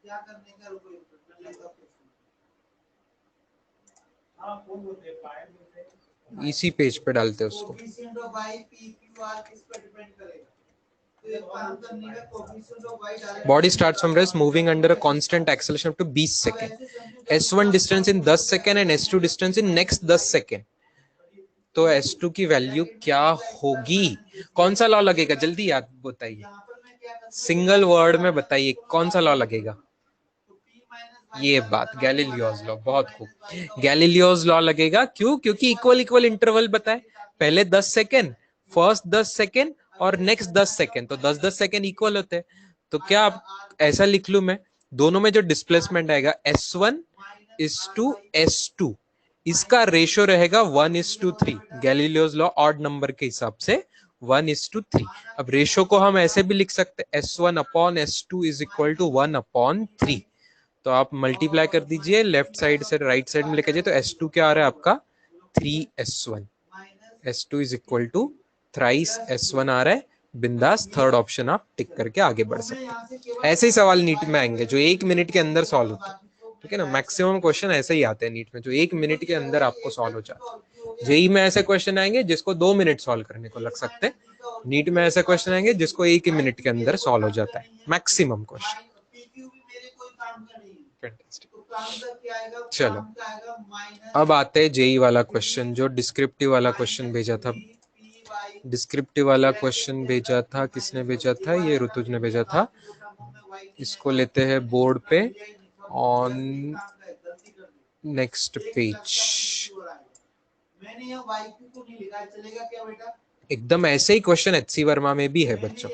क्या करने का, रुको इसी पेज पे डालते हैं उसको। Body starts from rest moving under a constant acceleration up to 20 second, s1 distance in 10 second and s2 distance in next 10 second, तो s2 की वैल्यू क्या होगी? कौन सा लॉ लगेगा? जल्दी याद बताइए, सिंगल वर्ड में बताइए कौन सा लॉ लगेगा? ये बात गैलीलियोस लॉ, बहुत खूब, गैलीलियोस लॉ लगेगा। क्यों? क्योंकि इक्वल इक्वल इंटरवल बताए, पहले 10 सेकेंड, फर्स्ट 10 सेकेंड और नेक्स्ट 10 सेकेंड, तो 10-10 सेकेंड इक्वल होते हैं। तो क्या आप ऐसा लिख लू मैं, दोनों में जो डिस्प्लेसमेंट आएगा s1 is to s2, इसका रेशियो रहेगा 1:3। गैलीलियोस लॉ ऑड नंबर के हिसाब से 1:3। अब रेशियो को हम ऐसे भी लिख सकते हैं, s1/s2 is equal to 1/3। तो आप मल्टीप्लाई कर दीजिए, लेफ्ट साइड से राइट साइड में लेके जाइए, तो s2 क्या आ रहा है आपका? 3s1, s2 is equal to thrice s1 आ रहा है। बिंदास थर्ड ऑप्शन आप टिक करके आगे बढ़ सकते हैं। ऐसे ही सवाल नीट में आएंगे जो 1 मिनट के अंदर सॉल्व होते हैं, ठीक है ना। मैक्सिमम क्वेश्चन ऐसे ही आते हैं नीट में जो 1 मिनट के अंदर आपको सॉल्व हो जाते हैं। जेई में ऐसे क्वेश्चन आएंगे जिसको 2 मिनट सॉल्व करने को लग सकते हैं, नीट में ऐसे क्वेश्चन आएंगे जिसको 1 मिनट के अंदर सॉल्व हो जाता है मैक्सिमम क्वेश्चन। चलो अब आते हैं जेई वाला क्वेश्चन, जो डिस्क्रिप्टिव वाला क्वेश्चन भेजा था। डिस्क्रिप्टिव वाला क्वेश्चन भेजा था, किसने भेजा था? ये ऋतुज ने भेजा था। इसको लेते हैं बोर्ड पे ऑन नेक्स्ट पेज। एकदम ऐसे ही क्वेश्चन एचसी वर्मा में भी है बच्चों,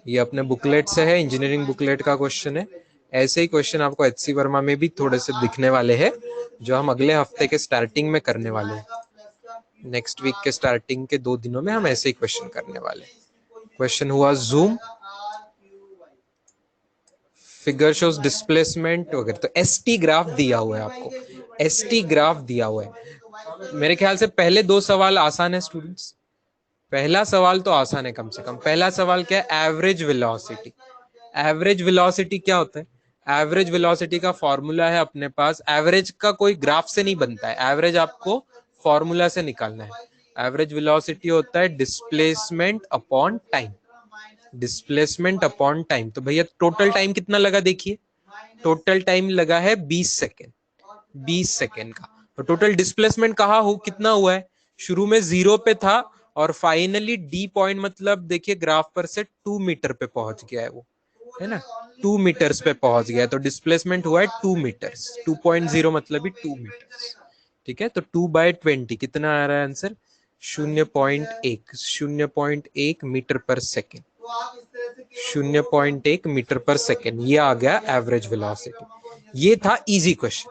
ये अपने बुकलेट से है, इंजीनियरिंग बुकलेट का क्वेश्चन है। ऐसे ही क्वेश्चन आपको एचसी वर्मा में भी थोड़े से दिखने वाले हैं, जो हम अगले हफ्ते के स्टार्टिंग में करने वाले हैं। नेक्स्ट वीक के स्टार्टिंग के 2 दिनों में हम ऐसे ही क्वेश्चन करने वाले हैं। क्वेश्चन हुआ जूम, फिगर शोज डिस्प्लेसमेंट वगैरह, तो एसटी ग्राफ दिया हुआ है आपको, एसटी ग्राफ दिया हुआ है। मेरे ख्याल से पहले 2 सवाल आसान है स्टूडेंट्स, पहला सवाल तो आसान है कम से कम। पहला सवाल क्या है? Average velocity. एवरेज वेलोसिटी क्या होता है? एवरेज वेलोसिटी का फॉर्मूला है अपने पास, एवरेज का कोई ग्राफ से नहीं बनता है, एवरेज आपको फॉर्मूला से निकालना है। एवरेज वेलोसिटी होता है displacement upon time, displacement upon time. तो भैया टोटल टाइम कितना लगा देखिए, टोटल टाइम लगा है 20 सेकेंड, 20 सेकेंड का। तो टोटल डिस्प्लेसमेंट कहाँ हो, कितना हुआ है? शुरू में 0 पे था और फाइनली डी पॉइंट मतलब देखिए ग्राफ पर से 2 मीटर पे पहुंच गया है वो, है ना, 2 मीटर्स पे पहुंच गया है। तो डिस्प्लेसमेंट हुआ है 2 मीटर्स, 2.0 मतलब ही 2 मीटर्स, ठीक है, तो 2/20 कितना आ रहा है आंसर? 0.1, 0.1 मीटर पर सेकेंड, 0.1 मीटर पर सेकेंड, ये आ गया एवरेज वेलोसिटी। ये था इजी क्वेश्चन।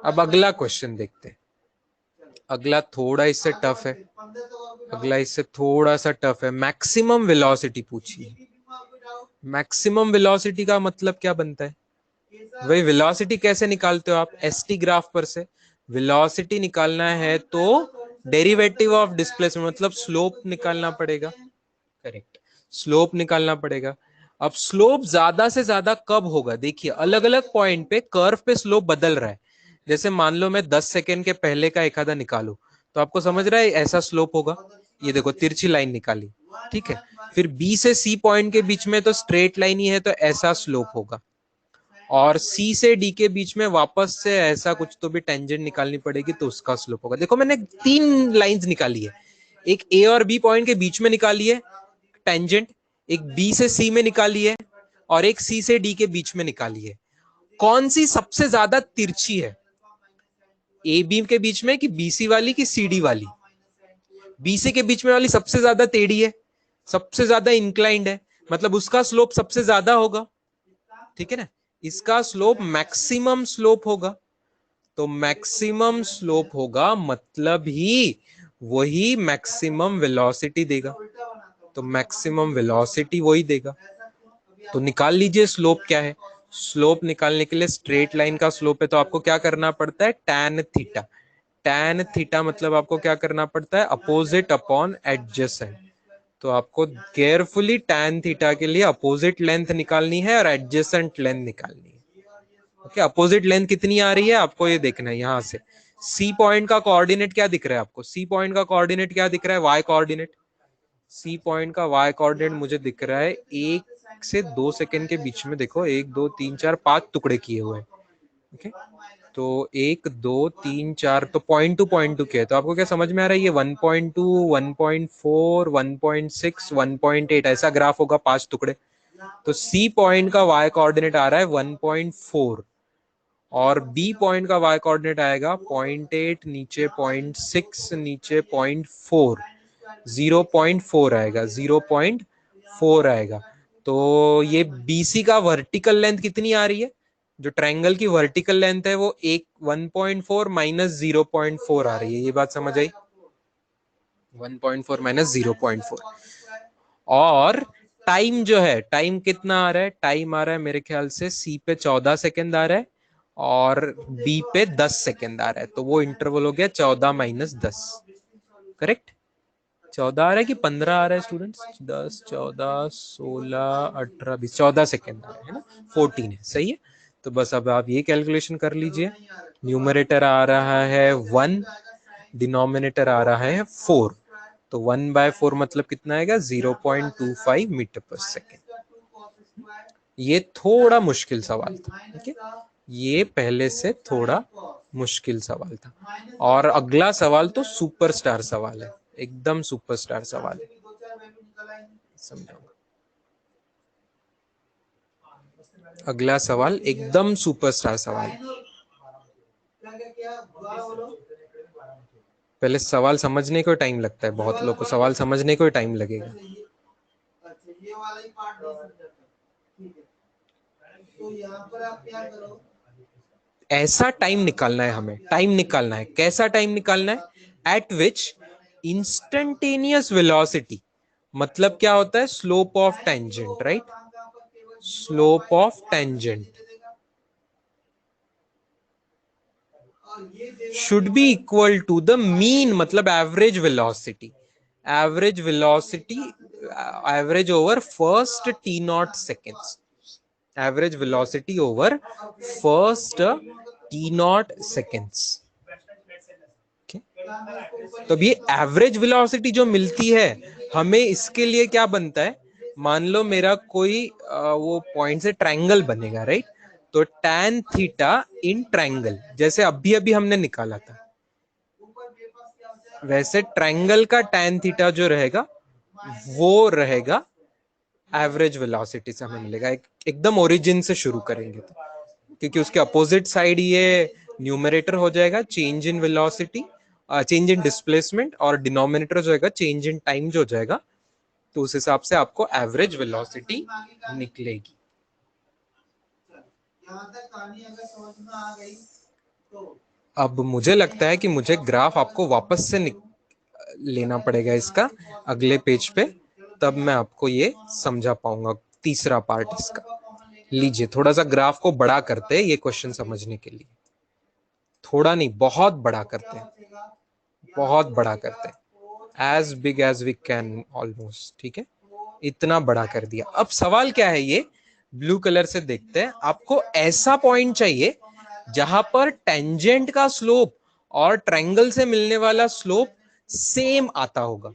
अब अगला क्वेश्चन देखते हैं। अगला थोड़ा इससे टफ है, अगला इससे थोड़ा सा टफ है। मैक्सिमम वेलोसिटी पूछी है। मैक्सिमम वेलोसिटी का मतलब क्या बनता है? वही वेलोसिटी कैसे निकालते हो आप? एसटी ग्राफ पर से वेलोसिटी निकालना है तो डेरिवेटिव ऑफ डिस्प्लेसमेंट मतलब स्लोप निकालना पड़ेगा। करेक्ट, स्लोप निकालना पड़ेगा। अब स्लोप ज्यादा से ज्यादा कब होगा? देखिए अलग अलग पॉइंट पे कर्व पे स्लोप बदल रहा है। जैसे मान लो मैं 10 सेकेंड के पहले का एक आधा निकालू तो आपको समझ रहा है ऐसा स्लोप होगा। ये देखो तिरछी लाइन निकाली, ठीक है। फिर बी से सी पॉइंट के बीच में तो स्ट्रेट लाइन ही है तो ऐसा स्लोप होगा। और सी से डी के बीच में वापस से ऐसा कुछ तो भी टेंजेंट निकालनी पड़ेगी तो उसका स्लोप होगा। देखो मैंने 3 लाइंस निकाली है, एक ए और बी पॉइंट के बीच में निकाली है टेंजेंट, एक बी से सी में निकाली है और एक सी से डी के बीच में निकाली है। कौन सी सबसे ज्यादा तिरछी है? ए बी के बीच में कि बीसी वाली कि सी डी वाली? बीसी के बीच में वाली सबसे ज्यादा टेढ़ी है, सबसे ज्यादा इंक्लाइंड है, मतलब उसका स्लोप सबसे ज्यादा होगा, ठीक है ना। इसका स्लोप मैक्सिमम स्लोप होगा, तो मैक्सिमम स्लोप होगा मतलब ही वही मैक्सिमम वेलोसिटी देगा, तो मैक्सिमम वेलोसिटी वही देगा। तो निकाल लीजिए स्लोप क्या है। स्लोप निकालने के लिए स्ट्रेट लाइन का स्लोप है तो आपको क्या करना पड़ता है? tan theta. tan थीटा मतलब आपको क्या करना पड़ता है? Opposite upon adjacent. तो आपको केयरफुली tan थीटा के लिए अपोजिट लेंथ निकालनी है और एडजेसेंट लेंथ निकालनी है। ओके, अपोजिट लेंथ कितनी आ रही है आपको ये देखना है। यहां से सी पॉइंट का कोऑर्डिनेट क्या दिख रहा है आपको? सी पॉइंट का कोऑर्डिनेट क्या दिख रहा है? Y coordinate. सी पॉइंट का वाई कोऑर्डिनेट मुझे दिख रहा है 1 से 2 सेकेंड के बीच में। देखो 1 2 3 4 5 टुकड़े किए हुए हैं। ओके, तो 1 2 3 4 तो पॉइंट टू क्या है? तो आपको क्या समझ में आ रहा है? ये 1.2 1.4 1.6 1.8 ऐसा ग्राफ होगा, 5 टुकड़े। तो सी पॉइंट का वाई कोऑर्डिनेट आ रहा है 1.4 और बी पॉइंट का वाई कोऑर्डिनेट आएगा 0.8, नीचे 0.6, नीचे 0.4, 0.4 आएगा, 0.4 आएगा। तो ये बीसी का वर्टिकल लेंथ कितनी आ रही है? जो ट्रायंगल की वर्टिकल लेंथ है वो 1.4 माइनस 0.4 आ रही है। ये बात समझ आई? 1.4 माइनस 0.4। और टाइम जो है, टाइम कितना आ रहा है? टाइम आ रहा है मेरे ख्याल से सी पे 14 सेकेंड आ रहा है और बी पे 10 सेकेंड आ रहा है, तो वो इंटरवल हो गया 14 माइनस 10। करेक्ट? 14 आ रहा है कि 15 आ रहा है स्टूडेंट्स? 10 14 16 18 20 14 सेकेंड आ रहा है ना, 14 है, सही है। तो बस अब आप ये कैलकुलेशन कर लीजिए। न्यूमरेटर आ रहा है 1, डिनोमिनेटर आ रहा है 4, तो 1/4 मतलब कितना आएगा? 0.25 मीटर पर सेकेंड। ये थोड़ा मुश्किल सवाल था, ठीक है, ये पहले से थोड़ा मुश्किल सवाल था। और अगला सवाल तो सुपरस्टार सवाल है, एकदम सुपरस्टार सवाल है, समझाऊंगा। अगला सवाल एकदम सुपरस्टार सवाल। पहले सवाल समझने को टाइम लगता है, बहुत लोग को सवाल समझने को टाइम लगेगा। तो यहाँ पर आप क्या करो, ऐसा टाइम निकालना है हमें, टाइम निकालना है। कैसा टाइम निकालना है? एट विच इंस्टेंटेनियस वेलोसिटी, मतलब क्या होता है? Slope of tangent, right? Slope of tangent should be equal to the mean, मतलब average velocity, average velocity, average over first T not seconds, average velocity over first T not seconds. तो अब ये average velocity जो मिलती है हमें, इसके लिए क्या बनता है? मान लो मेरा कोई वो पॉइंट से ट्रायंगल बनेगा, राइट? तो tan थीटा इन ट्रायंगल, जैसे अभी अभी हमने निकाला था, वैसे ट्रायंगल का tan थीटा जो रहेगा वो रहेगा एवरेज वेलोसिटी से हमें मिलेगा। एकदम ओरिजिन से शुरू करेंगे तो क्योंकि उसके अपोजिट साइड ये न्यूमरेटर हो जाएगा change in velocity, change in displacement, और डिनोमिनेटर जो है चेंज इन टाइम जो हो जाएगा। तो उस हिसाब से आपको एवरेज वेलोसिटी निकलेगी। अब मुझे लगता है कि मुझे ग्राफ आपको वापस से लेना पड़ेगा इसका अगले पेज पे, तब मैं आपको ये समझा पाऊंगा तीसरा पार्ट इसका। लीजिए थोड़ा सा ग्राफ को बड़ा करते हैं ये क्वेश्चन समझने के लिए, थोड़ा नहीं बहुत बड़ा करते हैं, बहुत बड़ा करते हैं, as big as we can almost. ठीक है, इतना बड़ा कर दिया। अब सवाल क्या है, ये ब्लू कलर से देखते हैं। आपको ऐसा पॉइंट चाहिए जहां पर टेंजेंट का स्लोप और ट्रायंगल से मिलने वाला स्लोप सेम आता होगा।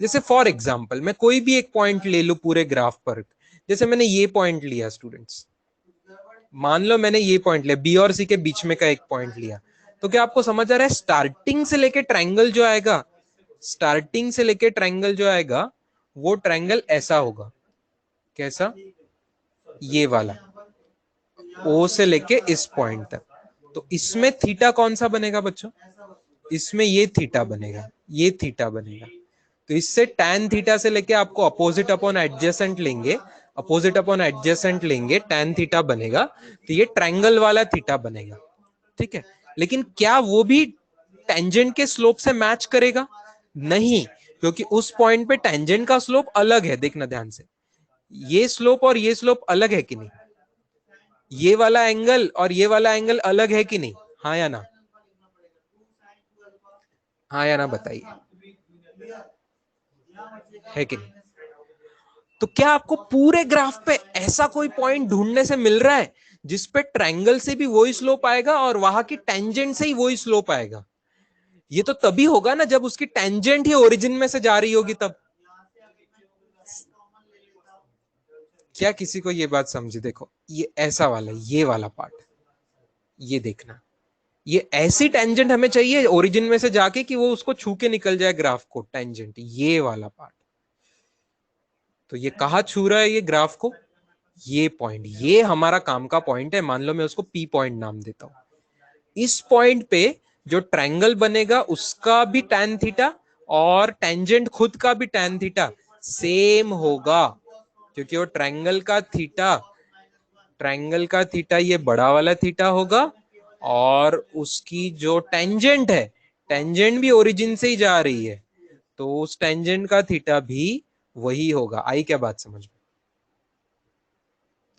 जैसे फॉर एग्जांपल मैं कोई भी एक पॉइंट ले लू पूरे ग्राफ पर, जैसे मैंने ये पॉइंट लिया स्टूडेंट्स, मान लो मैंने ये पॉइंट लिया, बी और सी के बीच में का एक पॉइंट लिया, तो क्या आपको समझ आ रहा है स्टार्टिंग से लेके ट्रायंगल जो आएगा, स्टार्टिंग से लेके ट्रायंगल जो आएगा वो ट्रायंगल ऐसा होगा। कैसा? ये वाला, ओ से लेके इस पॉइंट तक। तो इसमें थीटा कौन सा बनेगा बच्चों? इसमें ये थीटा बनेगा, ये थीटा बनेगा। तो इससे tan थीटा से लेके आपको अपोजिट अपॉन एडजेसेंट लेंगे, अपोजिट अपॉन एडजेसेंट लेंगे, tan थीटा बनेगा। तो ये ट्रायंगल वाला थीटा बनेगा। ठीक है, लेकिन क्या वो भी टेंजेंट के स्लोप से मैच करेगा? नहीं, क्योंकि उस पॉइंट पे टेंजेंट का स्लोप अलग है। देखना ध्यान से, ये स्लोप और ये स्लोप अलग है कि नहीं? ये वाला एंगल और ये वाला एंगल अलग है कि नहीं? हाँ या ना? हाँ या ना बताइए, है कि नहीं? तो क्या आपको पूरे ग्राफ पे ऐसा कोई पॉइंट ढूंढने से मिल रहा है जिसपे ट्रायंगल से भी वही स्लोप आएगा और वहां की टेंजेंट से ही वही स्लोप आएगा? ये तो तभी होगा ना जब उसकी टेंजेंट ही ओरिजिन में से जा रही होगी तब। क्या किसी को ये बात समझी? देखो ये ऐसा वाला, ये वाला पार्ट, ये देखना, ये ऐसी टेंजेंट हमें चाहिए ओरिजिन में से जाके कि वो उसको छू के निकल जाए ग्राफ को, टेंजेंट ये वाला पार्ट। तो ये कहाँ छू रहा है ये ग्राफ को? ये पॉइंट, ये हमारा काम का पॉइंट है। मान लो मैं उसको पी पॉइंट नाम देता हूं। इस पॉइंट पे जो ट्रायंगल बनेगा उसका भी tan थीटा और टेंजेंट खुद का भी tan थीटा सेम होगा, क्योंकि वो ट्रायंगल का थीटा ये बड़ा वाला थीटा होगा, और उसकी जो टेंजेंट है, टेंजेंट भी ओरिजिन से ही जा रही है, तो उस टेंजेंट का थीटा भी वही होगा। आई क्या बात समझ में?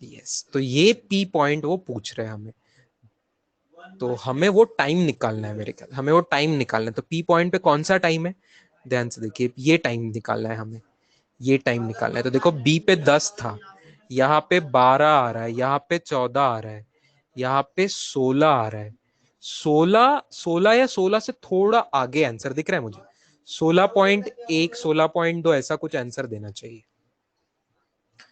यस, तो ये पी पॉइंट वो पूछ रहे हैं हमें, तो हमें वो टाइम निकालना है। मेरे ख्याल हमें वो टाइम निकालना है। तो पी पॉइंट पे कौन सा टाइम है, ध्यान से देखिए, ये टाइम निकालना है हमें, ये टाइम निकालना है। तो देखो बी पे 10 था, यहाँ पे 12 आ रहा है, यहाँ पे 14 आ रहा है, यहाँ पे 16 आ रहा है। 16 या 16 से थोड़ा आगे आंसर दिख रहा है मुझे, 16.1 16.2 ऐसा कुछ आंसर देना चाहिए।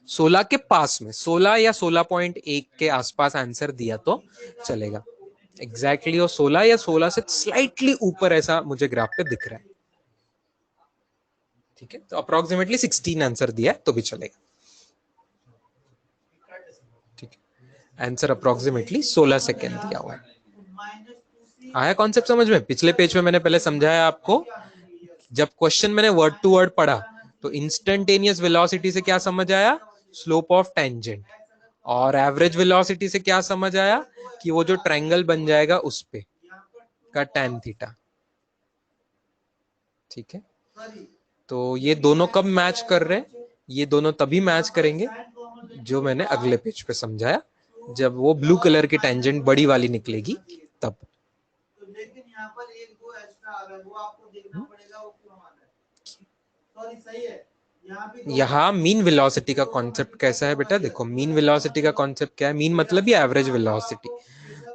16 के पास में, 16 या 16.1 के आसपास आंसर दिया तो चलेगा। एग्जैक्टली वो 16 या 16 से स्लाइटली ऊपर ऐसा मुझे ग्राफ पे दिख रहा है। ठीक है, तो अप्रोक्सीमेटली 16 आंसर दिया है तो भी चलेगा। ठीक है, आंसर अप्रोक्सीमेटली 16 सेकेंड दिया हुआ है। आया कॉन्सेप्ट समझ में? पिछले पेज में मैंने पहले समझाया आपको, जब क्वेश्चन मैंने वर्ड टू वर्ड पढ़ा तो इंस्टेंटेनियस वेलोसिटी से क्या समझ आया? Slope of tangent. और एवरेज वेलोसिटी से क्या समझ आया? कि वो जो ट्रायंगल बन जाएगा उस पे का tan थीटा। ठीक है, तो ये दोनों कब मैच कर रहे हैं? ये दोनों तभी मैच करेंगे जो मैंने अगले पेज पे समझाया, जब वो ब्लू कलर की टेंजेंट बड़ी वाली निकलेगी तब। यहाँ मीन वेलोसिटी का कॉन्सेप्ट कैसा है बेटा? देखो मीन वेलोसिटी का कॉन्सेप्ट क्या है? मीन मतलब ये एवरेज वेलोसिटी।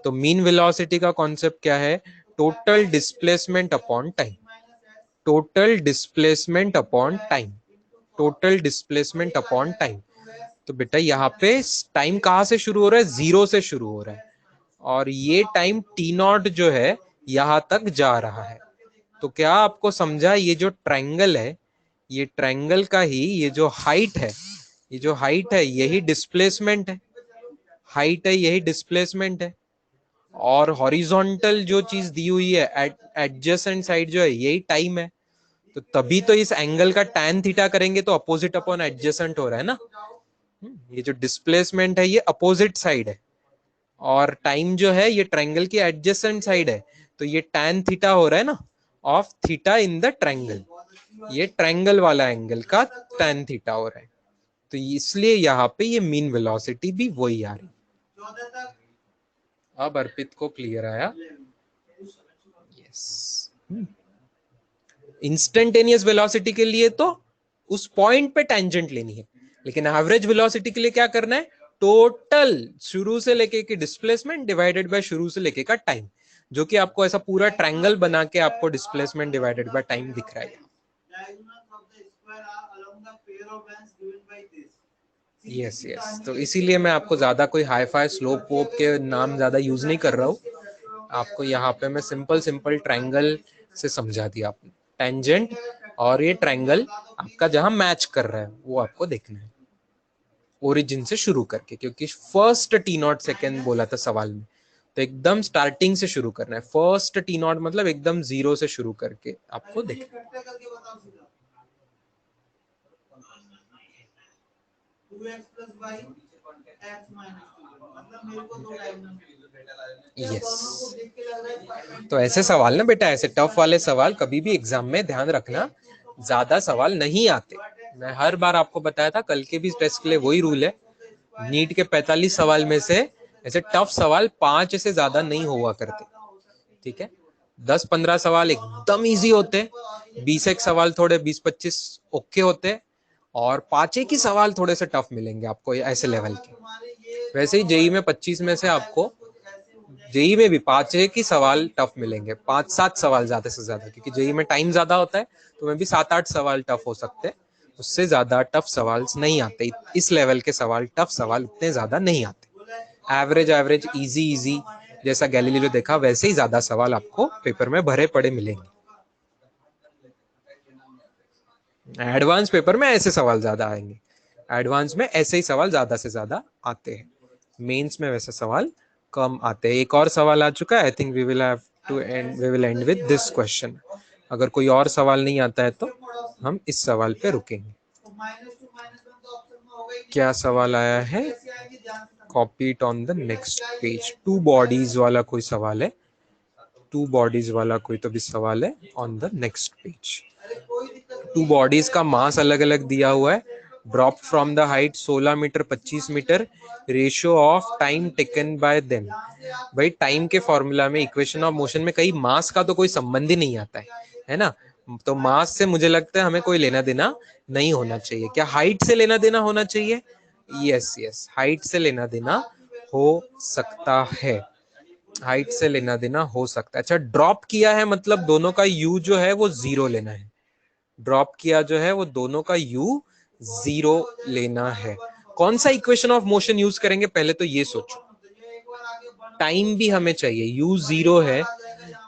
तो मीन वेलोसिटी का कॉन्सेप्ट क्या है? Total displacement upon time, total displacement upon time, total displacement upon time. तो बेटा यहाँ पे टाइम कहाँ से शुरू हो रहा है? 0 से शुरू हो रहा है, और ये टाइम टी नॉट जो है यहां तक जा रहा है। तो क्या आपको समझा? ये जो ट्रायंगल है, ये ट्रायंगल का ही ये जो हाइट है, ये जो हाइट है यही डिस्प्लेसमेंट है। हाइट है यही डिस्प्लेसमेंट है, और हॉरिजॉन्टल जो चीज दी हुई है एडजेसेंट साइड जो है यही टाइम है। तो तभी तो इस एंगल का tan थीटा करेंगे तो अपोजिट अपॉन एडजेसेंट हो रहा है ना। ये जो डिस्प्लेसमेंट है ये अपोजिट साइड है, और टाइम जो है ये ट्रायंगल की एडजेसेंट साइड है, तो ये tan थीटा हो रहा है ना of theta in the triangle, ये ट्रायंगल वाला एंगल का tan थीटा हो रहा है। तो इसलिए यहाँ पे ये मीन वेलोसिटी भी वही आ रही। अब अर्पित को क्लियर आया? यस। इंस्टेंटेनियस वेलोसिटी के लिए तो उस पॉइंट पे टेंजेंट लेनी है, लेकिन एवरेज वेलोसिटी के लिए क्या करना है, टोटल शुरू से लेके की डिस्प्लेसमेंट डिवाइडेड बाय शुरू से लेके का टाइम, जो कि आपको ऐसा पूरा ट्रायंगल बना के आपको डिस्प्लेसमेंट डिवाइडेड बाय टाइम दिख रहा है। यस यस, तो इसीलिए मैं आपको ज्यादा कोई हाई फाई स्लोप वोप के नाम ज्यादा यूज नहीं कर रहा हूँ, आपको यहाँ पे मैं सिंपल सिंपल ट्रायंगल से समझा दिया। आपने टेंजेंट और ये ट्रायंगल आपका जहां मैच कर रहा है वो आपको देखना है ओरिजिन से शुरू करके, क्योंकि फर्स्ट T0 सेकेंड बोला था सवाल में, तो एकदम स्टार्टिंग से शुरू करना है। फर्स्ट T0 मतलब एकदम जीरो से शुरू करके आपको देखना है। यस, तो ऐसे सवाल ना बेटा, ऐसे टफ वाले सवाल कभी भी एग्जाम में ध्यान रखना, ज्यादा सवाल नहीं आते। मैं हर बार आपको बताया था, कल के भी टेस्ट के लिए वही रूल है, नीट के 45 सवाल में से ऐसे टफ सवाल 5 से ज्यादा नहीं हुआ करते, ठीक है। 10-15 सवाल एकदम इजी होते, 20 एक सवाल थोड़े 20-25 ओके होते, और 5 एक ही सवाल थोड़े से टफ मिलेंगे आपको ऐसे लेवल के। वैसे ही जेई में 25 में से आपको, जेई में भी 5 एक ही सवाल टफ मिलेंगे, 5-7 सवाल ज्यादा से ज्यादा, क्योंकि जेई में टाइम ज्यादा होता है, तो में भी 7-8 सवाल टफ हो सकते हैं, उससे ज्यादा टफ सवाल नहीं आते। इस लेवल के सवाल टफ सवाल इतने ज्यादा नहीं आते। एवरेज एवरेज इजी इजी जैसा गैलीलियो देखा वैसे ही ज्यादा सवाल आपको पेपर में भरे पड़े मिलेंगे। एडवांस पेपर में ऐसे सवाल ज्यादा आएंगे, एडवांस में ऐसे ही सवाल ज्यादा से ज्यादा आते हैं, मेंस में वैसे सवाल कम आते हैं। एक और सवाल आ चुका है, I think we will have to end, we will end with this question. अगर कोई और सवाल नहीं आता है तो हम इस सवाल पे रुकेंगे। क्या सवाल आया है, copy it on the next page. Two bodies वाला कोई सवाल है, टू बॉडीज वाला कोई तो भी सवाल है on the next page. Two bodies का मास अलग अलग दिया हुआ है, drop from the height 16 metre 25 metre, ratio of time taken by them. भाई टाइम के फॉर्मूला में, इक्वेशन ऑफ मोशन में कहीं मास का तो कोई संबंध ही नहीं आता है ना, तो मास से मुझे लगता है हमें कोई लेना देना नहीं होना चाहिए। क्या हाइट से लेना देना होना चाहिए? यस यस, हाइट से लेना देना हो सकता है, हाइट से लेना देना हो सकता है। अच्छा, ड्रॉप किया है मतलब दोनों का यू जो है वो जीरो लेना है, ड्रॉप किया जो है वो दोनों का यू जीरो लेना है। कौन सा इक्वेशन ऑफ मोशन यूज करेंगे पहले तो ये सोचो। टाइम भी हमें चाहिए, यू जीरो है,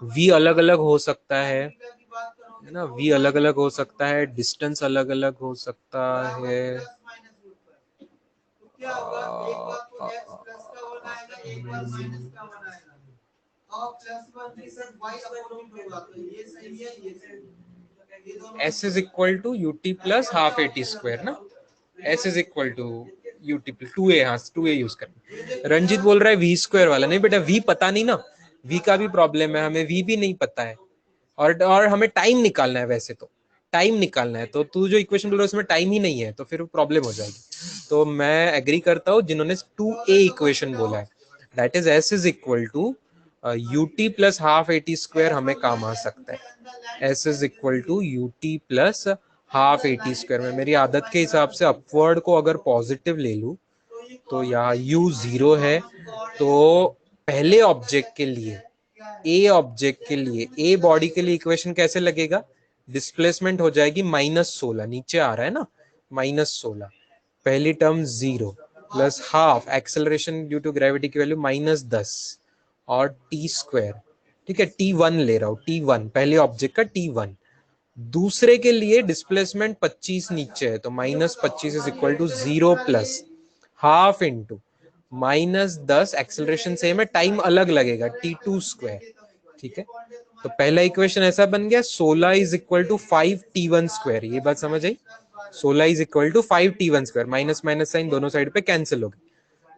वी अलग अलग हो सकता है ना, वी अलग अलग हो सकता है, डिस्टेंस अलग अलग हो सकता है, S is equal to UT plus half eighty square ना, S is equal to UT plus 2a, हाँ 2a यूज करना। रंजीत बोल रहा है वी स्क्वायर वाला, नहीं बेटा वी पता नहीं ना, वी का भी प्रॉब्लम है, हमें वी भी नहीं पता है, और हमें टाइम निकालना है, वैसे तो टाइम निकालना है, तो तू जो इक्वेशन बोल रहा है उसमें टाइम ही नहीं है, तो फिर प्रॉब्लम हो जाएगी। तो मैं एग्री करता हूँ जिन्होंने 2a इक्वेशन बोला है, that is s is equal to UT plus half eighty square, हमें काम आ सकता है। S is equal to UT plus half eighty square में मेरी आदत के हिसाब से अपवर्ड को अगर पॉजिटिव ले लूं तो यहाँ u जीरो है, तो पहले ऑब्जेक्ट के लिए, ए ऑब्जेक्ट के लिए, ए बॉडी के लिए इक्वेशन कैसे लगेगा, डिस्प्लेसमेंट हो जाएगी -16, नीचे आ रहा है ना -16, पहली term 0 plus half acceleration due to gravity की वैल्यू -10 और टी स्क्वायर, ठीक है, T1 ले रहा हूं, T1 पहले ऑब्जेक्ट का T1, दूसरे के लिए डिस्प्लेसमेंट 25 नीचे है, तो -25 is equal to 0 plus half into -10, acceleration same है, टाइम अलग लगेगा, t2 स्क्वायर। ठीक है, तो पहला इक्वेशन ऐसा बन गया 16 is equal to 5t1 square. ये बात समझ आई? 16 is equal to 5t1 square, minus minus sign दोनों साइड पे कैंसिल हो गए।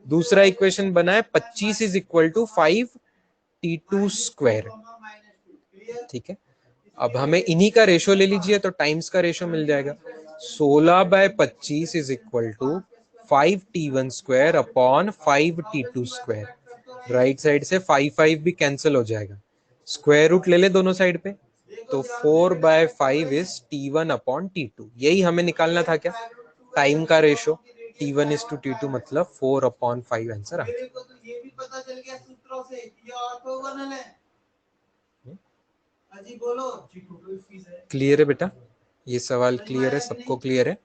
दूसरा इक्वेशन बना है 25 is equal to 5t2 square. ठीक है, अब हमें इन्हीं का रेशो ले लीजिए तो टाइम्स का रेशो मिल जाएगा। 16/25 is equal to 5t1 square upon 5t2 square. Right side से 5 भी कैंसिल हो जाएगा, स्क्वायर रूट ले ले दोनों साइड पे, तो 4/5 इज t1 अपॉन t2। यही हमें निकालना था क्या, टाइम का ratio. t1 is to t2 मतलब 4/5 आंसर आ गया। क्लियर है बेटा? ये सवाल क्लियर है? सबको क्लियर है?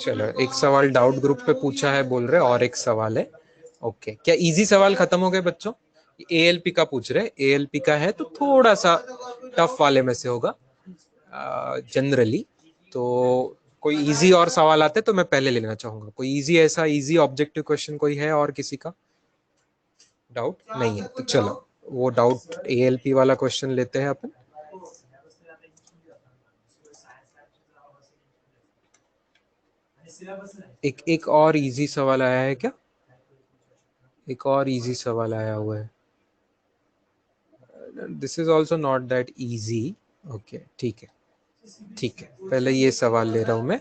चलो, एक सवाल डाउट ग्रुप पे पूछा है बोल रहे, और एक सवाल है। ओके, क्या इजी सवाल खत्म हो गए बच्चों? एएलपी का पूछ रहे, एएलपी का है तो थोड़ा सा टफ वाले में से होगा जनरली। तो कोई इजी और सवाल आते तो मैं पहले लेना चाहूंगा। कोई इजी, ऐसा इजी ऑब्जेक्टिव क्वेश्चन कोई है और किसी का? डाउट नहीं है तो चलो वो डाउट एएलपी वाला क्वेश्चन लेते हैं अपन। एक और इजी सवाल आया है क्या? एक और इजी सवाल आया हुआ है। This is also not that easy. Okay ठीक है, ठीक है, पहले ये सवाल ले रहा हूं मैं।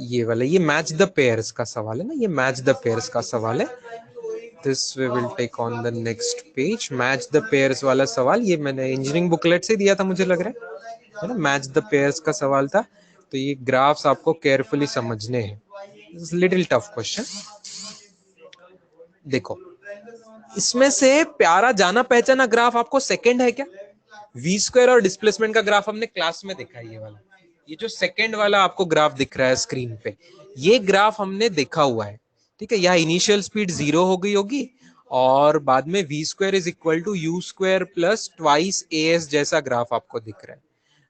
ये वाला, ये मैच द पेयर्स का सवाल है ना, ये मैच द पेयर्स का सवाल है। This we will take on the next page. Match the pairs वाला सवाल ये मैंने इंजीनियरिंग बुकलेट से दिया था, मुझे लग रहा है ना। मैच द पेयर्स का सवाल था, तो ये ग्राफ्स आपको केयरफुली समझने हैं। Little tough question. देखो, इसमें से प्यारा जाना पहचाना ग्राफ आपको सेकंड है क्या? वी स्क्वायर और डिस्प्लेसमेंट का ग्राफ हमने क्लास में देखा है, ये वाला। ये जो सेकंड वाला आपको ग्राफ दिख रहा है स्क्रीन पे, ये ग्राफ हमने देखा हुआ है। ठीक है, यहाँ इनिशियल स्पीड 0 हो गई होगी और बाद में v square is equal to u square plus twice a s जैसा ग्राफ आपको दिख रहा है।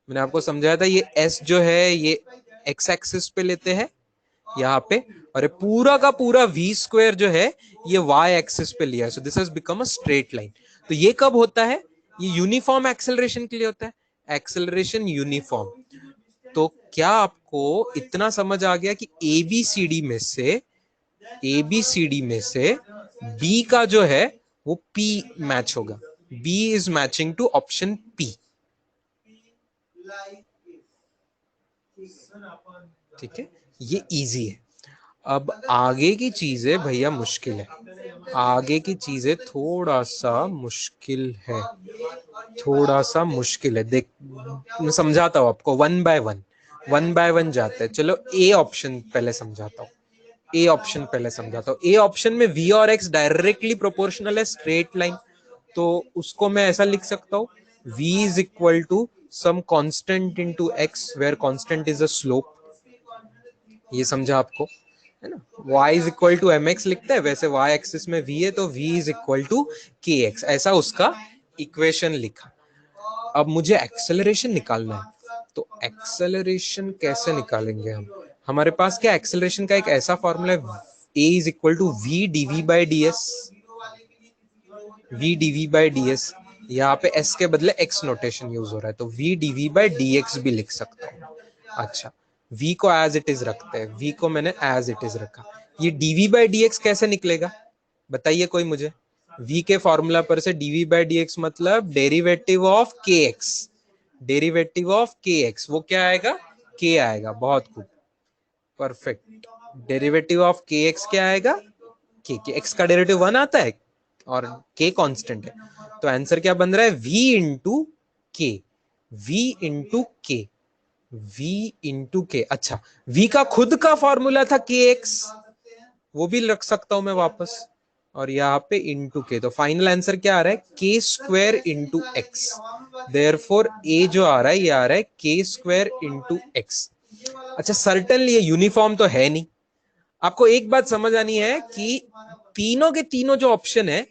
मैंने आपको समझाया था, ये एस जो है ये एक्स एक्सिस पे लेते हैं यहाँ पे, और ये पूरा का पूरा वी स्क्वायर जो है ये वाई एक्सिस पे लिया है। So this has become a straight line. तो ये कब होता है? ये यूनिफॉर्म एक्सेलरेशन के लिए होता है, एक्सेलरेशन यूनिफॉर्म। तो क्या आपको इतना समझ आ गया कि एबीसीडी में से बी का जो है वो पी मैच होगा? B is matching to option p. ठीक है, ये इजी है। अब आगे की चीजें भैया मुश्किल है, आगे की चीजें थोड़ा सा मुश्किल है, थोड़ा सा मुश्किल है। देख, मैं समझाता हूँ आपको, वन बाय वन जाते हैं। चलो ए ऑप्शन पहले समझाता हूँ, ए ऑप्शन पहले समझाता हूँ। ए ऑप्शन में वी और एक्स डायरेक्टली प्रोपोर्शनल है, स्ट्रेट लाइन। तो उसको मैं ऐसा लिख सकता हूँ, v is equal to some constant into x where constant is a slope. ये समझा आपको, है ना? y is equal to m x लिखते हैं, वैसे y एक्सिस में v है तो v इज इक्वल टू के एक्स, ऐसा उसका इक्वेशन लिखा। अब मुझे एक्सेलरेशन निकालना है, तो एक्सेलरेशन कैसे निकालेंगे हम? हमारे पास क्या एक्सेलरेशन का एक ऐसा फॉर्मूला है, a is equal to v dv by d s. v dv by d s, यहाँ पे s के बदले x नोटेशन यूज हो रहा है, तो v dv बाई dx भी लिख सकता हूँ। अच्छा, v को एज इट इज रखते हैं, v को मैंने एज इट इज रखा। ये dv बाई dx कैसे निकलेगा बताइए कोई मुझे? v के फॉर्मूला पर से dv बाई dx मतलब derivative of kx, derivative of kx, वो क्या आएगा? k आएगा। बहुत खूब, परफेक्ट। डेरिवेटिव ऑफ kx क्या आएगा? k। x का डेरिवेटिव 1 आता है और k कांस्टेंट है, तो आंसर क्या बन रहा है? v इंटू के, v इंटू के, v इंटू के। अच्छा, v का खुद का फॉर्मूला था kx, वो भी रख सकता हूं मैं वापस, और यहाँ पे इंटू के। तो फाइनल आंसर क्या आ रहा है? के स्क्वायर इंटू एक्स। देयरफॉर ए जो आ रहा है ये आ रहा है के स्क्वायर इंटू एक्स। अच्छा, सर्टेनली ये यूनिफॉर्म तो है नहीं। आपको एक बात समझ आनी है कि तीनों के तीनों जो ऑप्शन है,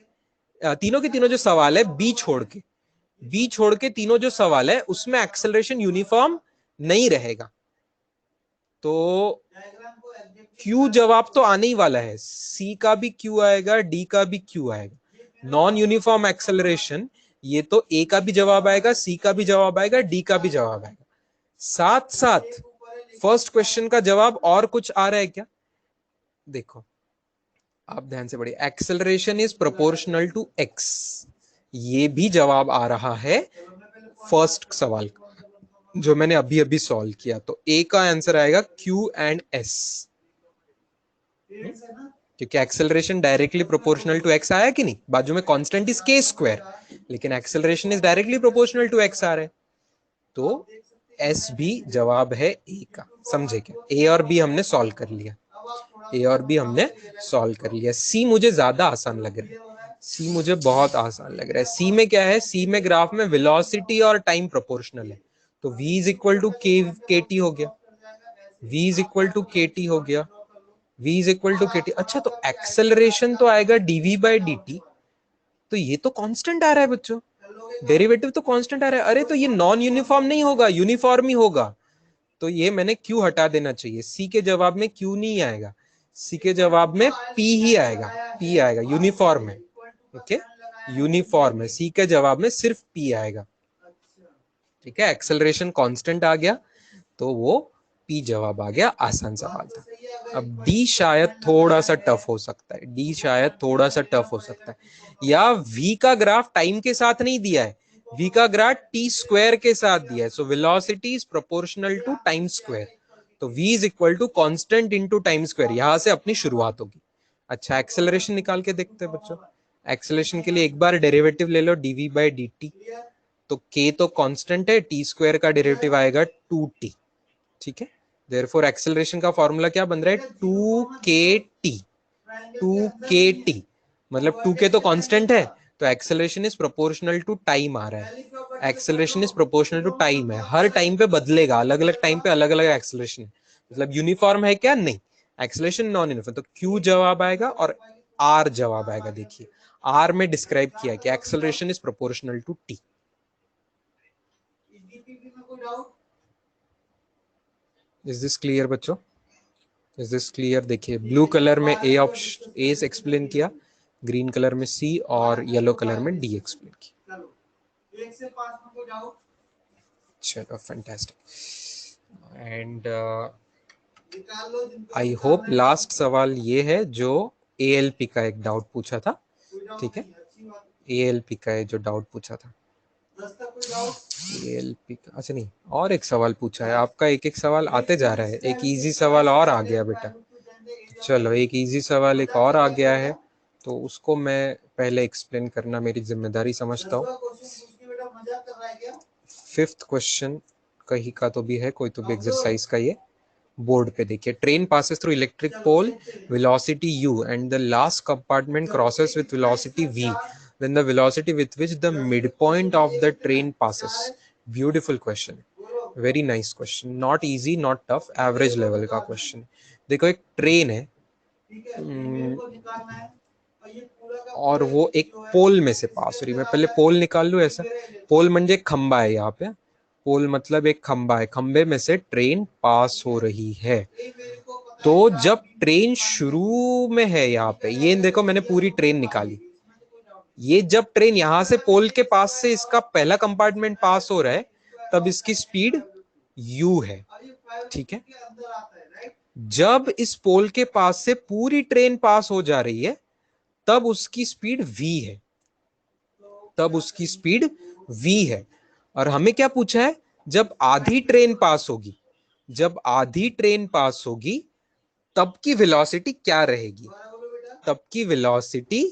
तीनों के तीनों जो सवाल है बी छोड़ के, V छोड़ के तीनों जो सवाल है उसमें एक्सेलरेशन यूनिफॉर्म नहीं रहेगा, तो Q जवाब तो आने ही वाला है, C का भी Q आएगा, D का भी Q आएगा। नॉन यूनिफॉर्म एक्सेलरेशन, ये तो A का भी जवाब आएगा, C का भी जवाब आएगा, D का भी जवाब आएगा। साथ साथ फर्स्ट क्वेश्चन का जवाब और कुछ आ रहा है क्या? देखो आप ध्यान से पढ़िए, acceleration is proportional to x, ये भी जवाब आ रहा है फर्स्ट सवाल का जो मैंने अभी अभी सॉल्व किया। तो A का आंसर आएगा Q एंड S, क्योंकि acceleration directly proportional to x आया कि नहीं, बाजू में कांस्टेंट इज k स्क्वायर, लेकिन acceleration is directly proportional to x आ रहा है, तो S भी जवाब है A का। समझे क्या? A और B हमने सॉल्व कर लिया, A और B हमने सॉल्व कर लिया। C मुझे ज्यादा आसान लग रहा है, C मुझे बहुत आसान लग रहा है। C में क्या है, C में ग्राफ में वेलोसिटी और टाइम प्रोपोर्शनल है, तो V इज इक्वल टू के टी हो गया, V इज इक्वल टू के टी हो गया, V इज इक्वल टू के टी। अच्छा, तो एक्सेलरेशन तो आएगा dv बाई dt, तो ये तो कांस्टेंट आ रहा है बच्चों, डेरिवेटिव तो कांस्टेंट आ रहा है। अरे तो ये नॉन यूनिफॉर्म नहीं होगा, यूनिफॉर्म ही होगा, तो ये मैंने Q हटा देना चाहिए। C के जवाब में Q नहीं आएगा, C के जवाब में P ही आएगा, P आएगा, यूनिफॉर्म है। ओके, यूनिफॉर्म है, C के जवाब में सिर्फ P आएगा। ठीक है, एक्सेलरेशन कांस्टेंट आ गया तो वो P जवाब आ गया, आसान सवाल था। अब D शायद थोड़ा सा टफ हो सकता है, D शायद थोड़ा सा टफ हो सकता है, या V का ग्राफ टाइम के साथ नहीं दिया है, V का ग्राफ टी स्क्वायर के साथ दिया है, so velocity is proportional to time square, तो V is equal to constant into time square, यहां से अपनी शुरुआत होगी। अच्छा, एक्सेलरेशन निकाल के देखते हैं बच्चों। एक्सेलरेशन के लिए एक बार डेरिवेटिव ले लो, dv बाई dt, तो k तो कांस्टेंट है, टी स्क्वायर का डेरिवेटिव आएगा 2t। ठीक है, देयरफॉर एक्सेलरेशन का फॉर्मूला क्या बन रहा है, 2kt, 2kt, मतलब 2k तो कांस्टेंट है, तो acceleration is proportional to time आ रहा है, acceleration is proportional to time है, हर टाइम पे बदलेगा, अलग अलग टाइम पे अलग अलग एक्सेलरेशन है, मतलब यूनिफॉर्म है क्या, नहीं, एक्सेलरेशन नॉन यूनिफॉर्म, तो Q जवाब आएगा और R जवाब आएगा। देखिए R में डिस्क्राइब किया कि acceleration is proportional to T। Is this clear बच्चों? Is this clear? देखिए ब्लू कलर में ए ऑप्शन ए एक्सप्लेन किया, ग्रीन कलर में सी और येलो कलर में डी एक्सप्लेन किया। चलो fantastic, and I hope last सवाल ये है जो एएलपी का एक डाउट पूछा था। ठीक है, एएलपी का जो डाउट पूछा था, एएलपी का, अच्छा नहीं, और एक सवाल पूछा है आपका, एक एक सवाल आते जा रहा है, एक इजी सवाल और आ गया बेटा। चलो एक इजी सवाल एक और आ गया है, तो उसको मैं पहले एक्सप्लेन करना मेरी जिम्मेदारी समझता हूँ। फिफ्थ क्वेश्चन कहीं का तो भी है, कोई तो भी एक्सरसाइज का, ये बोर्ड पे देखिए, train passes through electric pole velocity u and the last compartment crosses with velocity v, then the velocity with which the midpoint of the train passes. Beautiful question, very nice question, not easy not tough, average level का question। देखो एक train है और वो एक पोल में से पास हो रही, मैं पहले पोल निकाल लूं, ऐसा पोल म्हणजे खंबा है, यहाँ पे पोल मतलब एक खंबा है, खंबे में से ट्रेन पास हो रही है। तो जब ट्रेन शुरू में है, यहाँ पे ये देखो मैंने पूरी ट्रेन निकाली, ये जब ट्रेन यहां से पोल के पास से इसका पहला कंपार्टमेंट पास हो रहा है, तब इसकी स्पीड u है। ठीक है, जब इस पोल के पास से पूरी ट्रेन पास हो जा रही है, तब उसकी स्पीड v है, तब उसकी स्पीड v है। और हमें क्या पूछा है, जब आधी ट्रेन पास होगी, जब आधी ट्रेन पास होगी तब की वेलोसिटी क्या रहेगी, तब की वेलोसिटी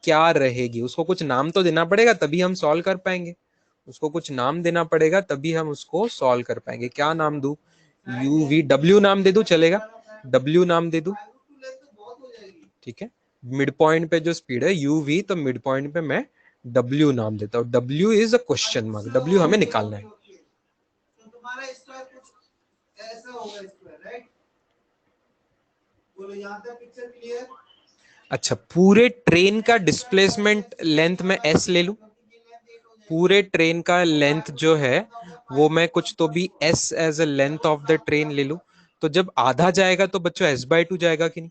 क्या रहेगी, उसको कुछ नाम तो देना पड़ेगा तभी हम सॉल्व कर पाएंगे, उसको कुछ नाम देना पड़ेगा तभी हम उसको सॉल्व कर पाएंगे। क्या नाम दूं, यू वी डब्ल्यू नाम दे दूं, चलेगा, डब्ल्यू नाम दे दूं। ठीक है, मिड पॉइंट पे जो स्पीड है यू वी, तो मिड पॉइंट पे मैं डब्ल्यू नाम देता हूं, W is a question mark, W हमें निकालना है। अच्छा, पूरे ट्रेन का डिस्प्लेसमेंट लेंथ में s ले लूं, पूरे ट्रेन का लेंथ जो है वो मैं कुछ तो भी s as a length of the train ले लूं, तो जब आधा जाएगा तो बच्चों s/2 जाएगा कि नहीं?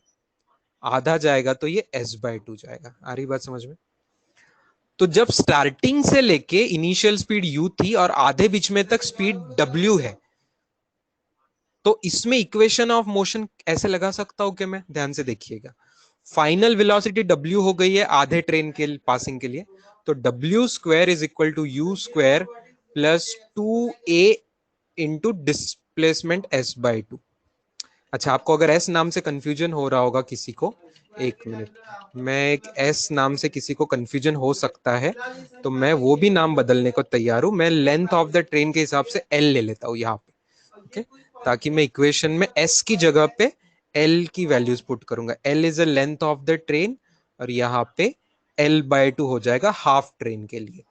आधा जाएगा तो ये s/2 जाएगा। आ रही बात समझ में? तो जब स्टार्टिंग से लेके इनिशियल स्पीड u थी और आधे बीच में तक स्पीड w है, तो इसमें इक्वेशन ऑफ मोशन ऐसे लगा सकता हूं कि मैं, ध्यान से देखिएगा, फाइनल वेलोसिटी w हो गई है आधे ट्रेन के पासिंग के लिए, तो w² is equal to u² plus 2a into displacement s/2। अच्छा, आपको अगर s नाम से कंफ्यूजन हो रहा होगा किसी को, एक मिनट, मैं एक s नाम से किसी को कंफ्यूजन हो सकता है तो मैं वो भी नाम बदलने को तैयार हूं। मैं लेंथ ऑफ द ट्रेन के हिसाब से l ले लेता हूं यहाँ पे, ओके, ताकि मैं इक्वेशन में s की जगह पे l की वैल्यूज पुट करूंगा। l is a length of the train और यहाँ पे l/2 हो जाएगा हाफ ट्रेन के लिए।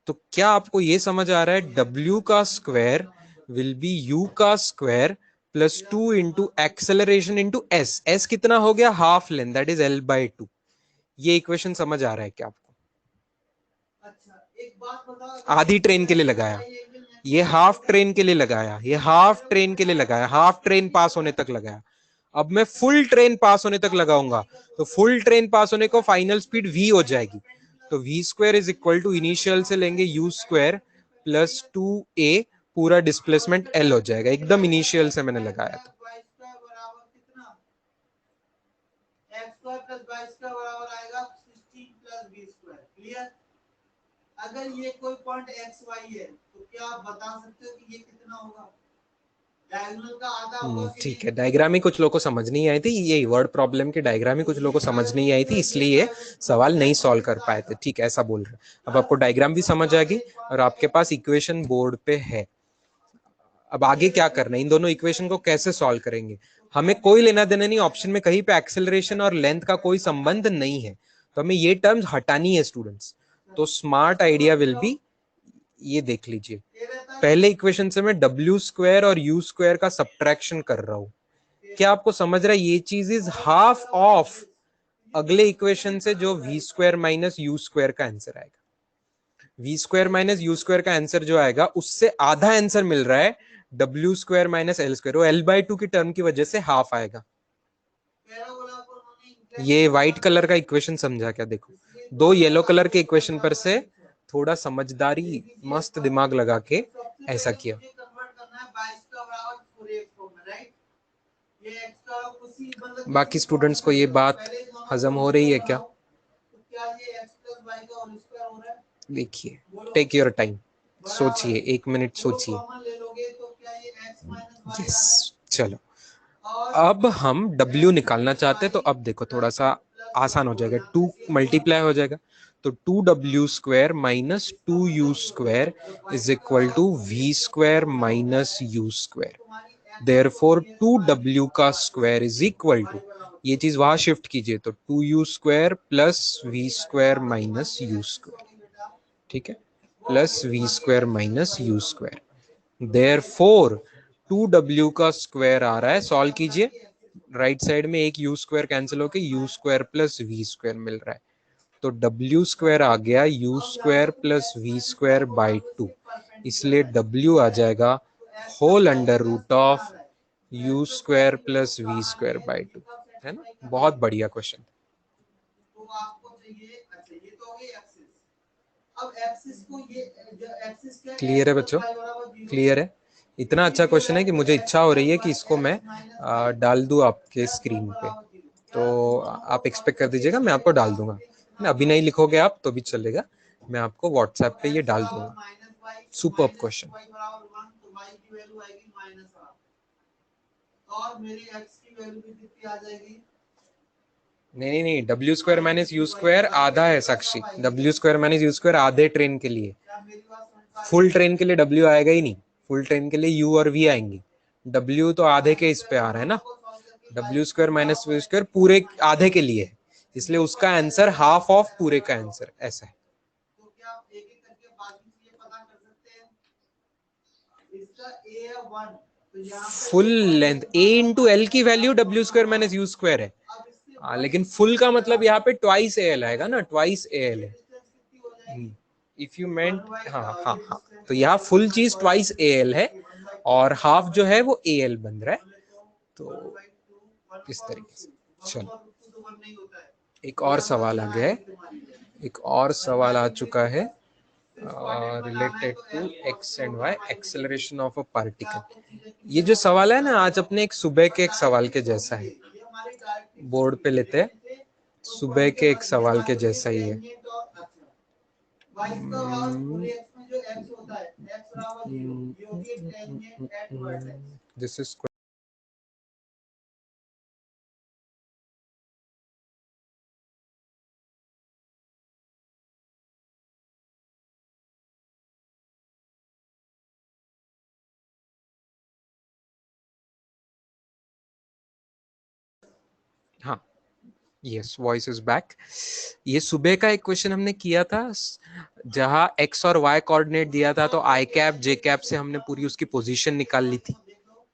तो क्या आपको ये समझ आ रहा है, w का स्क्वायर विल बी u का square plus 2 into acceleration into s। s कितना हो गया? Half length, that is l/2। ये इक्वेशन समझ आ रहा है क्या आपको? अच्छा, एक बात बताओ, आधी ट्रेन के लिए लगाया, ये हाफ ट्रेन के लिए लगाया, ये हाफ ट्रेन के लिए लगाया, हाफ ट्रेन पास होने तक लगाया। अब मैं फुल ट्रेन पास होने तक लगाऊंगा, तो फुल ट्रेन पास होने को फाइनल स्पीड v हो जाएगी। तो v² is equal to initial से लेंगे u² प्लस 2a, पूरा डिस्प्लेसमेंट l हो जाएगा, एकदम इनिशियल से मैंने लगाया था। x² प्लस y² बराबर आएगा 16 प्लस v²। क्लियर? अगर ये कोई पॉइंट एक्स वाई है तो क्या आप बता सकते हो कि ये कितना होगा? डायगोनल का आधा होगा। ठीक है, डायग्राम ही कुछ लोगों को समझ नहीं आई थी, ये वर्ड प्रॉब्लम की डायग्राम ही कुछ लोगों को समझ नहीं आई थी, इसलिए सवाल नहीं सॉल्व कर पाए थे। ठीक है, ऐसा बोल रहे। अब आपको डायग्राम भी समझ आ गई और आपके पास इक्वेशन बोर्ड पे है। अब आगे क्या करना है, इन दोनों इक्वेशन को कैसे सॉल्व करेंगे? हमें कोई लेना देना नहीं, ऑप्शन में कहीं पे एक्सेलरेशन और लेंथ का कोई संबंध नहीं है, तो हमें ये टर्म्स हटानी है स्टूडेंट्स। तो स्मार्ट आइडिया विल बी, ये देख लीजिए, पहले इक्वेशन से मैं w² और u² का सब्ट्रैक्शन कर रहा हूं। क्या आपको समझ रहा है? ये चीज इज हाफ ऑफ अगले इक्वेशन से जो v² माइनस u² का आंसर आएगा। v² माइनस u² का आंसर जो आएगा उससे आधा आंसर मिल रहा है w² माइनस l², वो l/2 की टर्म की वजह से हाफ आएगा। ये व्हाइट कलर का इक्वेशन समझा क्या? देखो, दो येलो कलर के इक्वेशन पर से थोड़ा समझदारी मस्त दिमाग लगा के ऐसा किया। बाकी स्टूडेंट्स को ये बात हजम हो रही है क्या? देखिए, टेक योर टाइम, सोचिए, 1 मिनट सोचिए। यस, चलो अब हम W निकालना चाहते हैं, तो अब देखो थोड़ा सा आसान हो जाएगा, 2 मल्टीप्लाई हो जाएगा, तो 2w² minus 2u² is equal to v² minus u²। Therefore 2w का स्क्वायर इज इक्वल टू, ये चीज वहां शिफ्ट कीजिए, तो 2u² plus v² minus u², ठीक है, plus v² minus u²। Therefore 2w का स्क्वायर आ रहा है, सॉल्व कीजिए, राइट साइड में एक u² कैंसिल होके u² प्लस v² मिल रहा है, तो w² आ गया u² प्लस v² बाई 2, इसलिए w आ जाएगा whole under root of u² plus v² by 2, है ना? बहुत बढ़िया क्वेश्चन। क्लियर है बच्चों? क्लियर है? इतना अच्छा क्वेश्चन है कि मुझे इच्छा हो रही है कि इसको मैं डाल दूं आपके स्क्रीन पे, तो आप एक्सपेक्ट कर दीजिएगा, मैं आपको डाल दूंगा। अभी नहीं लिखोगे आप तो भी चलेगा, मैं आपको व्हाट्सएप पे ये डाल दूंगा। Superb question. और मेरी x की वैल्यू भी कितनी आ जाएगी? नहीं, w² माइनस u² आधा है साक्षी, w² माइनस u² आधे ट्रेन के लिए, फुल ट्रेन के लिए w आएगा ही नहीं, फुल ट्रेन के लिए u और v आएंगे, w तो आधे के इस पे आ रहा है ना, w² माइनस v² पूरे आधे के लिए है, इसलिए उसका आंसर हाफ ऑफ पूरे का आंसर, ऐसा है। तो क्या आप एक एक करके बाकी चीजें पता कर सकते हैं? इसका a है 1, full length a into L की वैल्यू w² माइनस u² है, लेकिन फुल का मतलब यहाँ पे ट्वाइस al आएगा ना, ट्वाइस al है। इफ यू मेंट, हाँ हाँ हाँ, तो यहाँ फुल चीज ट्वाइस AL है और हाफ जो है वो AL बन रहा है, तो इस तरीके से। चलो एक और सवाल आ गया है, एक और सवाल आ चुका है related to x and y, acceleration of a particle. ये जो सवाल है ना, आज अपने एक सुबह के एक सवाल के जैसा है, बोर्ड पे लेते हैं, सुबह के एक सवाल के जैसा ही है। दिस इज, हाँ यस, वॉइस इज बैक। ये सुबह का एक क्वेश्चन हमने किया था, जहां एक्स और वाई कोऑर्डिनेट दिया था, तो आई कैप जे कैप से हमने पूरी उसकी पोजीशन निकाल ली थी,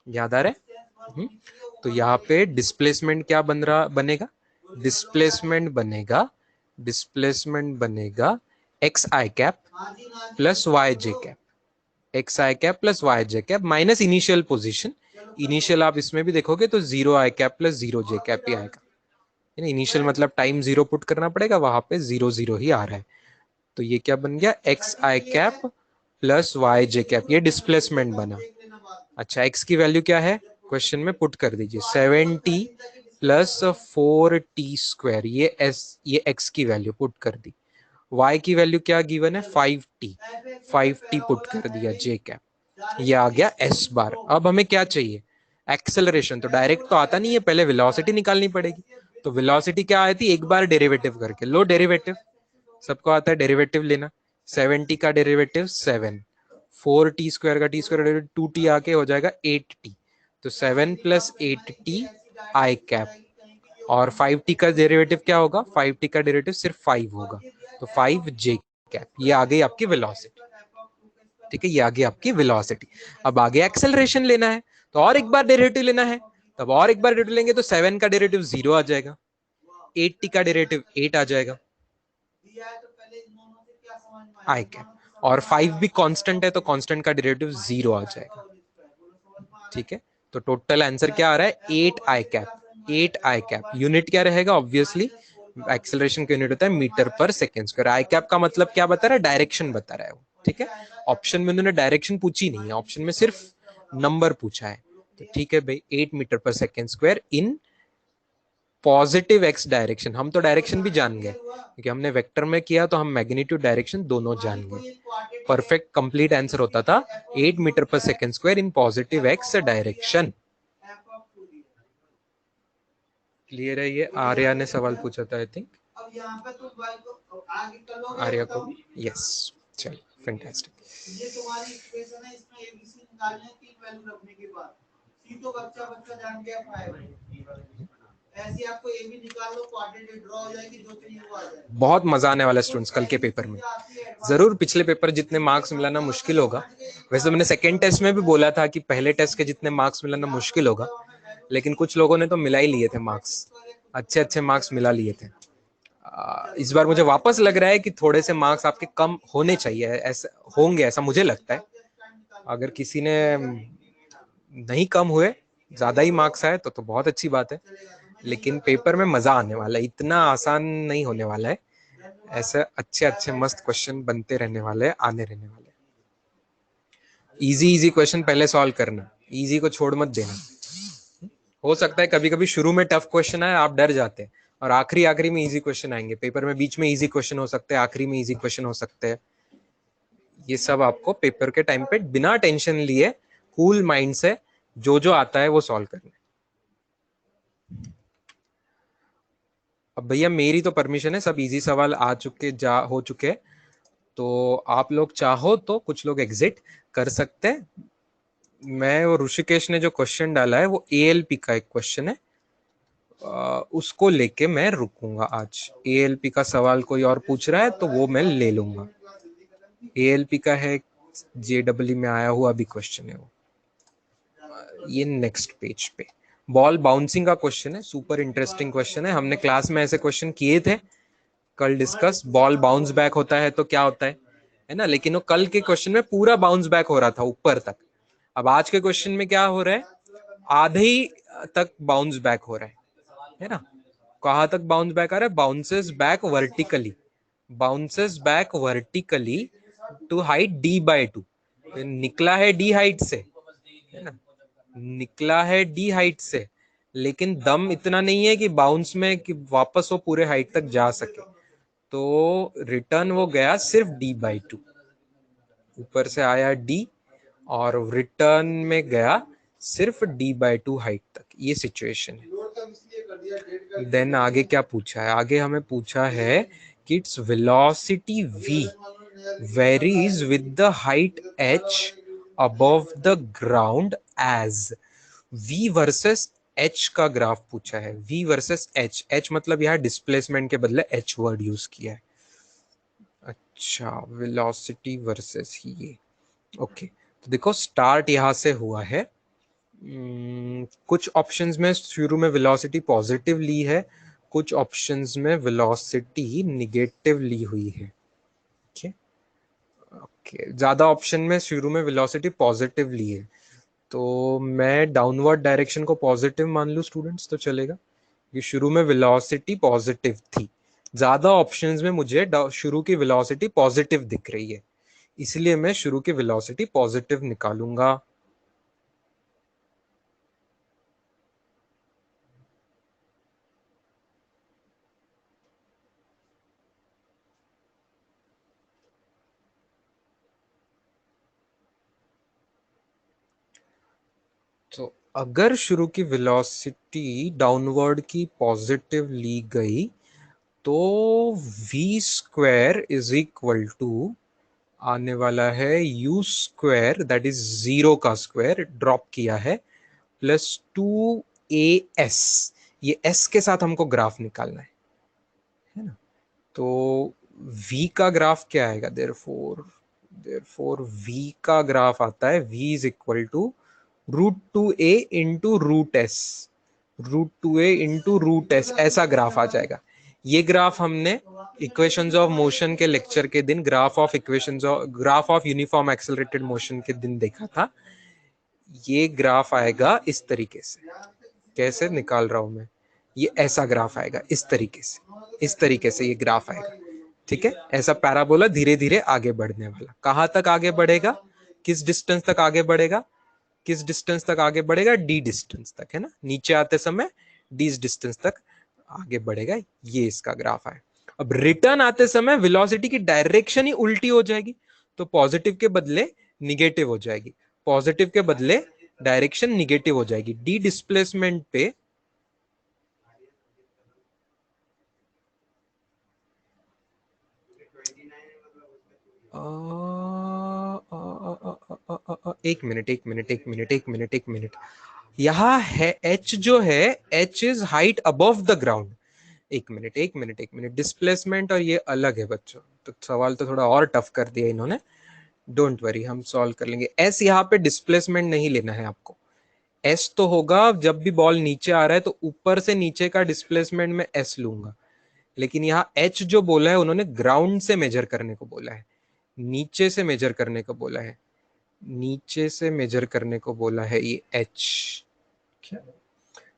याद आ रहा है? तो यहाँ पे डिस्प्लेसमेंट क्या बनेगा, डिस्प्लेसमेंट बनेगा X I cap plus Y J cap, X I cap plus Y J cap minus initial position. Initial आप इसमें भी देखोगे तो zero I cap plus zero J cap ही आएगा, इनिशियल मतलब टाइम जीरो पुट करना पड़ेगा, वहां पे जीरो जीरो ही आ रहा है। तो ये क्या बन गया, x I cap plus Y J cap, ये डिस्प्लेसमेंट बना। अच्छा, एक्स की वैल्यू क्या है क्वेश्चन में, पुट कर दीजिए 7t प्लस 4t², ये एक्स की वैल्यू पुट कर दी। y की वैल्यू क्या गिवन है, 5t पुट कर दिया जे कैप, ये आ गया s बार। अब हमें क्या चाहिए, एक्सेलरेशन। तो डायरेक्ट तो आता नहीं है, पहले वेलोसिटी निकालनी पड़ेगी। तो वेलोसिटी क्या आई थी, एक बार डेरिवेटिव करके लो, डेरिवेटिव सबको आता है डेरिवेटिव लेना। 7t का डेरिवेटिव 7, 4t² का t² 2t आके हो जाएगा 8t, तो 7 प्लस 8t आई कैप, और 5t का डेरिवेटिव क्या होगा, 5t का डेरिवेटिव सिर्फ 5 होगा, तो 5 जे कैप। ये आ गई आपकी वेलोसिटी, ठीक है, ये आ गई आपकी वेलोसिटी। अब आगे एक्सेलरेशन लेना है, तो और एक बार डेरिवेटिव लेना है, तब और एक बार डेरिवेटिव लेंगे, तो 7 का डेरिवेटिव 0 आ जाएगा, 8t का डेरिवेटिव 8 आ जाएगा, आई कैप, और 5 भी कांस्टेंट है, तो कांस्टेंट का डेरिवेटिव 0 आ जाएगा, ठीक है। तो टोटल आंसर क्या आ रहा है, 8 आई कैप, 8 आई कैप। यूनिट क्या रहेगा, ऑब्वियसली एक्सेलरेशन का यूनिट होता है मीटर पर सेकेंड स्क्वायर। आई कैप का मतलब क्या बता रहा है, डायरेक्शन बता रहा है वो, ठीक है। ऑप्शन में उन्होंने डायरेक्शन पूछी नहीं है, ऑप्शन में सिर्फ नंबर पूछा है, तो ठीक है भाई, 8 मीटर पर second square in positive x direction. हम तो डायरेक्शन भी जान गए क्योंकि हमने वेक्टर में किया, तो हम मैग्नीट्यूड डायरेक्शन दोनों जान गए। परफेक्ट कंप्लीट आंसर होता था 8 मीटर पर second square in positive x direction. Clear है ये? आर्या ने सवाल पूछा था आई थिंक, आर्या को, यस, चलो फैंटास्टिक। ये तुम्हारी इक्वेशन है, इसमें एबीसी निकालने हैं, 3 वैल्यू रखने के बाद सी तो बच्चा बच्चा जान गया 5, ऐसे आपको ए भी निकाल लो, क्वाड्रेटिक ड्रॉ हो जाएगी, जो चाहिए वो आ जाएगा। बहुत मजा आने वाला है स्टूडेंट्स कल के पेपर में, जरूर। पिछले पेपर जितने मार्क्स मिलाना मुश्किल होगा, वैसे तो मैंने सेकेंड टेस्ट में भी बोला था कि पहले टेस्ट के जितने मार्क्स मिलाना मुश्किल होगा, लेकिन कुछ लोगों ने तो मिला ही लिए थे मार्क्स, अच्छे अच्छे मार्क्स मिला लिए थे। इस बार मुझे वापस लग रहा है कि थोड़े से मार्क्स आपके कम होने चाहिए, ऐसा होंगे, ऐसा मुझे लगता है। अगर किसी ने नहीं कम हुए, ज्यादा ही मार्क्स आए, तो बहुत अच्छी बात है, लेकिन पेपर में मजा आने वाला है, इतना आसान नहीं होने वाला है, ऐसे अच्छे अच्छे मस्त क्वेश्चन बनते रहने वाले हैं, आने रहने वाले हैं। इजी इजी क्वेश्चन पहले सॉल्व करना, इजी को छोड़ मत देना। हो सकता है कभी कभी शुरू में टफ क्वेश्चन आए, आप डर जाते हैं, और आखिरी आखिरी में इजी क्वेश्चन आएंगे पेपर में, बीच में इजी क्वेश्चन हो सकते हैं, आखिरी में इजी क्वेश्चन हो सकते हैं। ये सब आपको पेपर के टाइम पे बिना टेंशन लिए कूल माइंड से जो जो आता है वो सॉल्व करना है। अब भैया मेरी तो परमिशन है, सब इजी सवाल आ चुके हो चुके, तो आप लोग चाहो तो कुछ लोग एग्जिट कर सकते हैं। मैं और ऋषिकेश ने जो क्वेश्चन डाला है वो ALP का एक क्वेश्चन है, उसको लेके मैं रुकूंगा आज। ALP का सवाल कोई और पूछ रहा है तो वो मैं ले लूंगा। ALP का है, JEE में आया हुआ भी क्वेश्चन है वो, ये नेक्स्ट पेज पे। बॉल बाउंसिंग का क्वेश्चन है, सुपर इंटरेस्टिंग क्वेश्चन है, हमने क्लास में ऐसे क्वेश्चन किए थे कल डिस्कस। बॉल बाउंस बैक होता है तो क्या होता है, है ना, लेकिन वो कल के क्वेश्चन में पूरा बाउंस बैक हो रहा था ऊपर तक। अब आज के क्वेश्चन में क्या हो रहा है, आधे ही तक बाउंस बैक हो रहा है ना। कहां तक बाउंस बैक आ रहा है, bounces back vertically, bounces back vertically to height d/2। निकला है डी हाइट से, है ना, निकला है डी हाइट से, लेकिन दम इतना नहीं है कि बाउंस में कि वापस वो पूरे हाइट तक जा सके, तो रिटर्न वो गया सिर्फ d/2। ऊपर से आया d और रिटर्न में गया सिर्फ d/2 हाइट तक। ये सिचुएशन है। देन आगे क्या पूछा है, आगे हमें पूछा है कि its velocity v varies with the height h above the ground as v versus h का ग्राफ पूछा है। v वर्सेस h, h मतलब यहाँ डिस्प्लेसमेंट के बदले h वर्ड यूज किया है। अच्छा, वेलोसिटी वर्सेस ये, ओके। तो देखो स्टार्ट यहां से हुआ है। कुछ ऑप्शंस में शुरू में वेलोसिटी पॉजिटिव ली है, कुछ ऑप्शंस में वेलोसिटी निगेटिव ली हुई है। ओके ओके, ज्यादा ऑप्शन में शुरू में वेलोसिटी पॉजिटिव ली है, तो मैं डाउनवर्ड डायरेक्शन को पॉजिटिव मान लूं स्टूडेंट्स तो चलेगा। ये शुरू में वेलोसिटी पॉजिटिव थी, ज्यादा ऑप्शंस में मुझे शुरू की वेलोसिटी पॉजिटिव दिख रही है, इसलिए मैं शुरू की वेलोसिटी पॉजिटिव निकालूंगा। तो अगर शुरू की वेलोसिटी डाउनवर्ड की पॉजिटिव ली गई तो v square is equal to आने वाला है u स्क्वायर, दैट इज 0 का स्क्वायर ड्रॉप किया है, प्लस 2as। ये s के साथ हमको ग्राफ निकालना है ना। तो v का ग्राफ क्या आएगा, देयरफॉर v का ग्राफ आता है v is equal to √2a into √2a into √s, ऐसा ग्राफ आ जाएगा। ये ग्राफ हमने इक्वेशंस ऑफ मोशन के लेक्चर के दिन, graph of uniform accelerated motion के दिन देखा था। ये ग्राफ आएगा इस तरीके से, कैसे निकाल रहा हूं मैं, ये ऐसा ग्राफ आएगा इस तरीके से, इस तरीके से ये ग्राफ आएगा, ठीक है। ऐसा पैराबोला धीरे धीरे आगे बढ़ने वाला, कहां तक आगे बढ़ेगा, किस डिस्टेंस तक आगे बढ़ेगा, किस डिस्टेंस तक आगे बढ़ेगा, डी डिस्टेंस तक, है ना। नीचे आते समय डी डिस्टेंस तक आगे बढ़ेगा, ये इसका ग्राफ है। अब रिटर्न आते समय वेलोसिटी की डायरेक्शन ही उल्टी हो जाएगी, तो पॉजिटिव के बदले निगेटिव हो जाएगी, पॉजिटिव के बदले डायरेक्शन निगेटिव हो जाएगी। डी डिस्प्लेसमेंट पे एक मिनट, यहाँ है h जो है, h is height above the ground. एक मिनट, डिस्प्लेसमेंट और ये अलग है बच्चों, तो सवाल तो थोड़ा और टफ कर दिया इन्होंने। डोंट वरी, हम सॉल्व कर लेंगे। s यहाँ पे डिस्प्लेसमेंट नहीं लेना है आपको, s तो होगा जब भी बॉल नीचे आ रहा है तो ऊपर से नीचे का डिस्प्लेसमेंट में s लूंगा, लेकिन यहाँ h जो बोला है उन्होंने ग्राउंड से मेजर करने को बोला है, नीचे से मेजर करने को बोला है, नीचे से मेजर करने को बोला है ये h।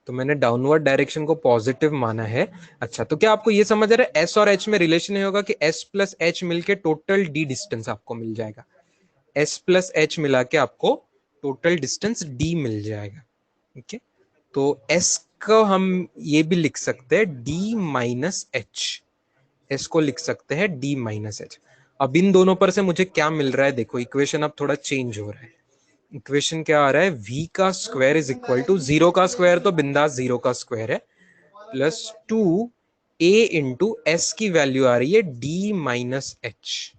तो मैंने डाउनवर्ड डायरेक्शन को पॉजिटिव माना है। अच्छा, तो क्या आपको ये समझ आ रहा है s और h में रिलेशन ये होगा कि s प्लस h मिलके टोटल d डिस्टेंस आपको मिल जाएगा, s प्लस h मिला के आपको टोटल डिस्टेंस d मिल जाएगा। ओके, तो s को हम ये भी लिख सकते हैं d माइनस एच, s को लिख सकते हैं d माइनस एच। अब इन दोनों पर से मुझे क्या मिल रहा है, देखो इक्वेशन अब थोड़ा चेंज हो रहा है। इक्वेशन क्या आ रहा है, v का स्क्वायर इज इक्वल टू 0 का स्क्वायर तो बिंदास 0 का स्क्वायर है, प्लस 2a इंटू एस की वैल्यू आ रही है d माइनस एच,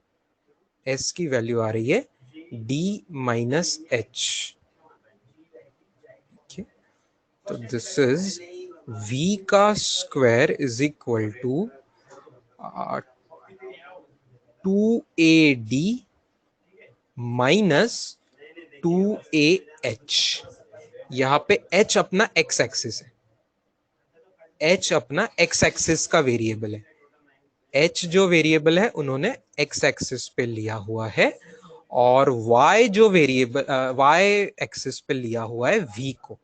एस की वैल्यू आ रही है d माइनस एच। तो दिस इज v का square is equal to 2ad minus 2ah। यहां पे h अपना x एक्सिस है, h अपना x एक्सिस का वेरिएबल है, h जो वेरिएबल है उन्होंने एक्स एक्सिस पे लिया हुआ है और y जो वेरिएबल y एक्सिस पे लिया हुआ है v को।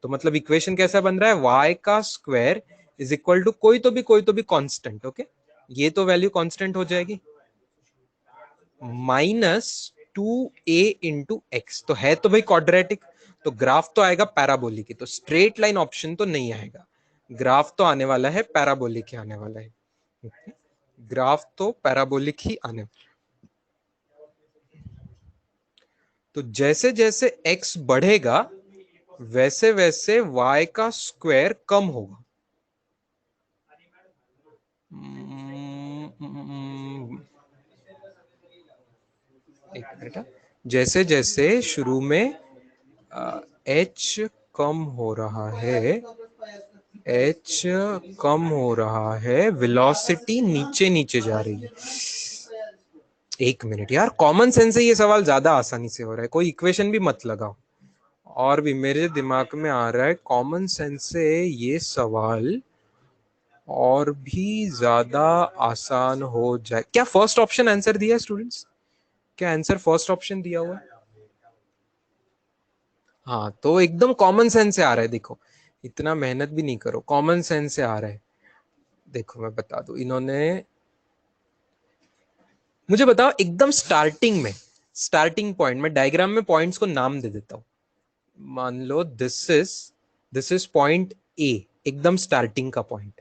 तो मतलब इक्वेशन कैसा बन रहा है, y का स्क्वायर इज इक्वल टू कोई तो भी कांस्टेंट। ओके, ये तो वैल्यू कांस्टेंट हो जाएगी, -2a इंटू एक्स। तो है तो भाई क्वाड्रेटिक, तो ग्राफ तो आएगा पैराबोलिक ही, तो स्ट्रेट लाइन ऑप्शन तो नहीं आएगा, ग्राफ तो आने वाला है पैराबोलिक ही आने वाला है। ग्राफ तो पैराबोलिक ही आने वाला। तो जैसे जैसे x बढ़ेगा वैसे वैसे y का स्क्वायर कम होगा। एक मिनट, जैसे जैसे शुरू में h कम हो रहा है, h कम हो रहा है, वेलोसिटी नीचे नीचे जा रही है। एक मिनट यार, कॉमन सेंस से ये सवाल ज्यादा आसानी से हो रहा है, कोई इक्वेशन भी मत लगाओ। और भी मेरे दिमाग में आ रहा है कॉमन सेंस से ये सवाल और भी ज्यादा आसान हो जाए। क्या फर्स्ट ऑप्शन आंसर दिया है स्टूडेंट्स? क्या आंसर फर्स्ट ऑप्शन दिया हुआ है? हाँ, तो एकदम कॉमन सेंस से आ रहा है। देखो, इतना मेहनत भी नहीं करो, कॉमन सेंस से आ रहा है। देखो मैं बता दूं, इन्होंने मुझे बताओ एकदम स्टार्टिंग में, स्टार्टिंग पॉइंट में डायग्राम में पॉइंट्स को नाम दे देता हूं। मान लो दिस इज पॉइंट ए, एकदम स्टार्टिंग का पॉइंट,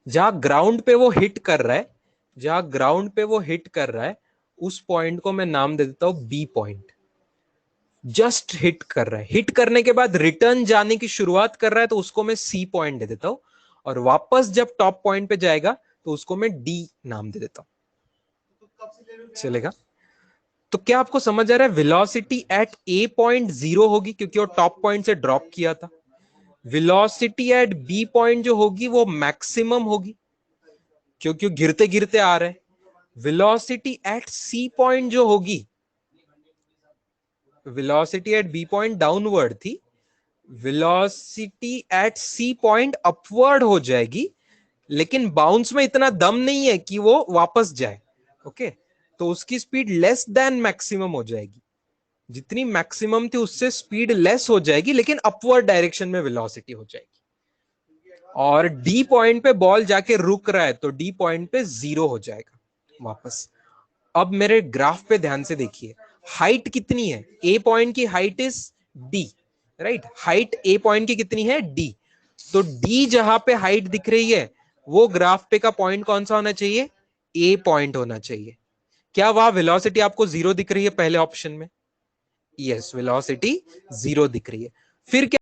जहां ग्राउंड पे वो हिट कर रहा है, जहां ग्राउंड पे वो हिट कर रहा है, उस पॉइंट को मैं नाम दे देता हूं बी पॉइंट। जस्ट हिट कर रहा है, हिट करने के बाद रिटर्न जाने की शुरुआत कर रहा है, तो उसको मैं सी पॉइंट दे देता हूं, और वापस जब टॉप पॉइंट पे जाएगा तो उसको मैं डी नाम दे देता हूं। चलेगा? तो क्या आपको समझ आ रहा है, वेलोसिटी एट ए पॉइंट 0 होगी क्योंकि वो टॉप पॉइंट से ड्रॉप किया था। वेलोसिटी एट बी पॉइंट जो होगी वो मैक्सिमम होगी क्योंकि गिरते गिरते आ रहे हैं। वेलोसिटी एट सी पॉइंट जो होगी, velocity at B point downward थी, velocity at C point upward हो जाएगी, लेकिन बाउंस में इतना दम नहीं है कि वो वापस जाए। ओके, तो उसकी स्पीड लेस देन मैक्सिमम हो जाएगी, जितनी मैक्सिमम थी उससे स्पीड लेस हो जाएगी, लेकिन अपवर्ड डायरेक्शन में वेलोसिटी हो जाएगी। और डी पॉइंट पे बॉल जाके रुक रहा है तो डी पॉइंट पे 0 हो जाएगा वापस। अब मेरे ग्राफ पे ध्यान से देखिए, हाइट कितनी है, ए पॉइंट की height is D, right? Height A point की कितनी है, डी। तो डी जहां पे हाइट दिख रही है, वो ग्राफ पे का पॉइंट कौन सा होना चाहिए, ए पॉइंट होना चाहिए। क्या वहां वेलोसिटी आपको 0 दिख रही है पहले ऑप्शन में? यस, वेलोसिटी 0 दिख रही है। फिर क्या,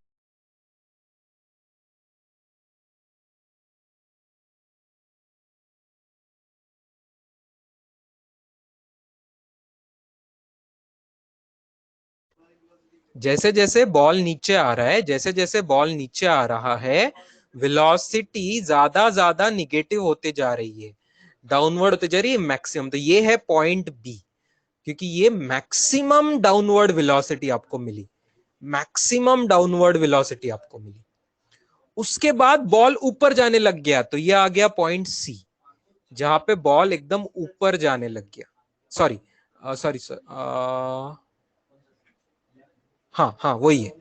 जैसे जैसे बॉल नीचे आ रहा है, जैसे जैसे बॉल नीचे आ रहा है, वेलोसिटी ज्यादा ज्यादा निगेटिव होते जा रही है, डाउनवर्ड होते जा रही है मैक्सिमम। तो ये है पॉइंट बी, क्योंकि ये मैक्सिमम डाउनवर्ड वेलोसिटी आपको मिली, मैक्सिमम डाउनवर्ड वेलोसिटी आपको मिली। उसके बाद बॉल ऊपर जाने लग गया, तो ये आ गया पॉइंट सी, जहां पे बॉल एकदम ऊपर जाने लग गया। सॉरी सॉरी सर, हाँ हाँ, वही है,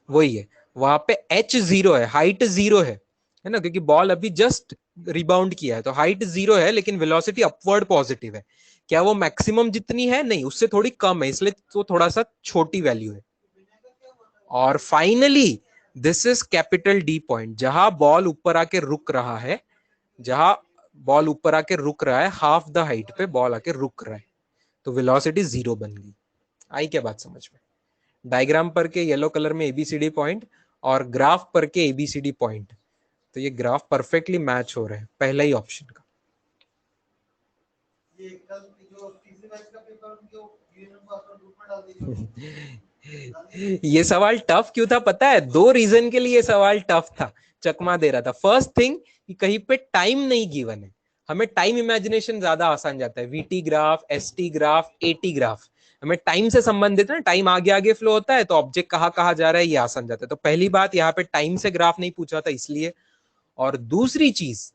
वही है। वहां पे एच 0 है, हाइट 0 है ना, क्योंकि बॉल अभी जस्ट रिबाउंड किया है, तो हाइट 0 है, लेकिन वेलोसिटी अपवर्ड पॉजिटिव है। क्या वो मैक्सिमम जितनी है? नहीं, उससे थोड़ी कम है, इसलिए तो थोड़ा सा छोटी वैल्यू है। और finally this is capital D point, जहां बॉल ऊपर आके रुक रहा है, जहां बॉल ऊपर आके रुक रहा है, हाफ द हाइट पे बॉल आके रुक रहा है, तो वेलोसिटी 0 बन गई। आई क्या बात समझ में? डायग्राम पर के येलो कलर में एबीसीडी पॉइंट और ग्राफ पर के एबीसीडी पॉइंट, तो ये ग्राफ परफेक्टली मैच हो रहे हैं पहला ही ऑप्शन का। ये सवाल टफ क्यों था पता है? दो रीजन के लिए ये सवाल टफ था, चकमा दे रहा था। फर्स्ट थिंग कि कहीं पे टाइम नहीं गिवन है, हमें टाइम इमेजिनेशन ज्यादा आसान जाता है, VT graph, ST graph, eighty graph, हमें टाइम से संबंधित है ना, टाइम आगे आगे फ्लो होता है तो ऑब्जेक्ट कहाँ कहाँ जा रहा है ये आसान जाता है। तो पहली बात, यहाँ पे टाइम से ग्राफ नहीं पूछा था इसलिए। और दूसरी चीज,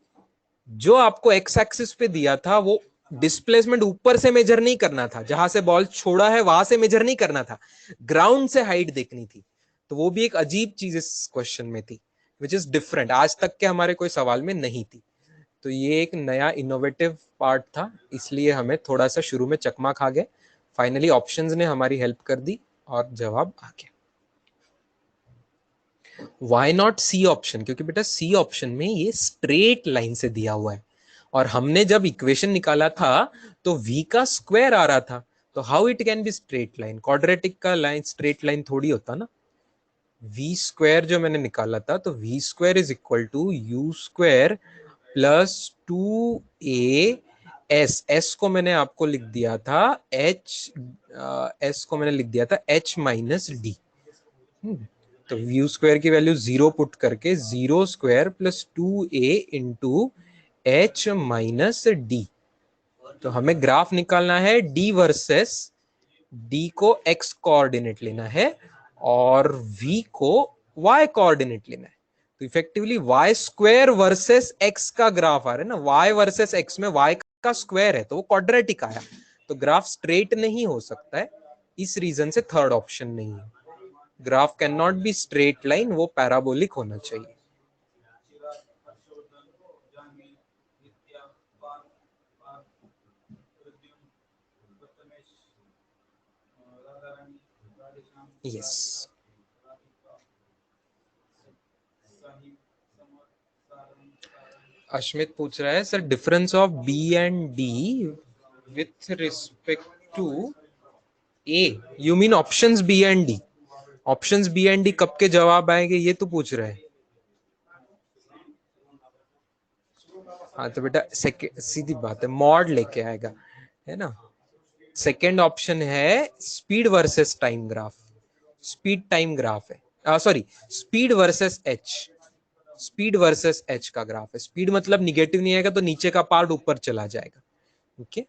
जो आपको एक्स एक्सिस पे दिया था वो डिस्प्लेसमेंट ऊपर से मेजर नहीं करना था, जहां से बॉल छोड़ा है वहां से मेजर नहीं करना था, ग्राउंड से हाइट देखनी थी। तो वो भी एक अजीब चीज इस क्वेश्चन में थी, विच इज डिफरेंट, आज तक के हमारे कोई सवाल में नहीं थी। तो ये एक नया इनोवेटिव पार्ट था, इसलिए हमें थोड़ा सा शुरू में चकमा खा गए। फाइनली ऑप्शंस ने हमारी हेल्प कर दी और जवाब आ गया। Why not c option? क्योंकि बेटा सी ऑप्शन में ये स्ट्रेट लाइन से दिया हुआ है, और हमने जब इक्वेशन निकाला था तो v का स्क्वायर आ रहा था, तो how it can be straight line? Quadratic का लाइन स्ट्रेट लाइन थोड़ी होता ना। v स्क्वायर जो मैंने निकाला था, तो v square is equal to u square plus 2a s, s को मैंने आपको लिख दिया था h, s को मैंने लिख दिया था h माइनस डी। तो व्यू स्क्वायर की वैल्यू 0 पुट करके 0 square plus 2a into H minus D. तो हमें ग्राफ निकालना है d वर्सेस, d को x कोऑर्डिनेट लेना है और v को y कोऑर्डिनेट लेना है। तो effectively y square versus x का ग्राफ आ रहा है ना, y वर्सेस x में y का स्क्वायर है तो वो क्वाड्रेटिक आया, तो ग्राफ स्ट्रेट नहीं हो सकता है, इस रीजन से थर्ड ऑप्शन नहीं है। Graph can not be straight line, वो पैराबोलिक होना चाहिए। यस। अश्मित पूछ रहा है sir difference of b and d with respect to a, you mean options b and d? Options b and d कब के जवाब आएंगे ये तो पूछ रहे हैं। हाँ तो बेटा सेकेंड, सीधी बात है, मॉड लेके आएगा, है ना। सेकेंड ऑप्शन है speed versus time graph, speed time graph है, sorry speed versus H, speed versus H का ग्राफ है। स्पीड मतलब निगेटिव नहीं आएगा तो नीचे का पार्ट ऊपर चला जाएगा, ओके।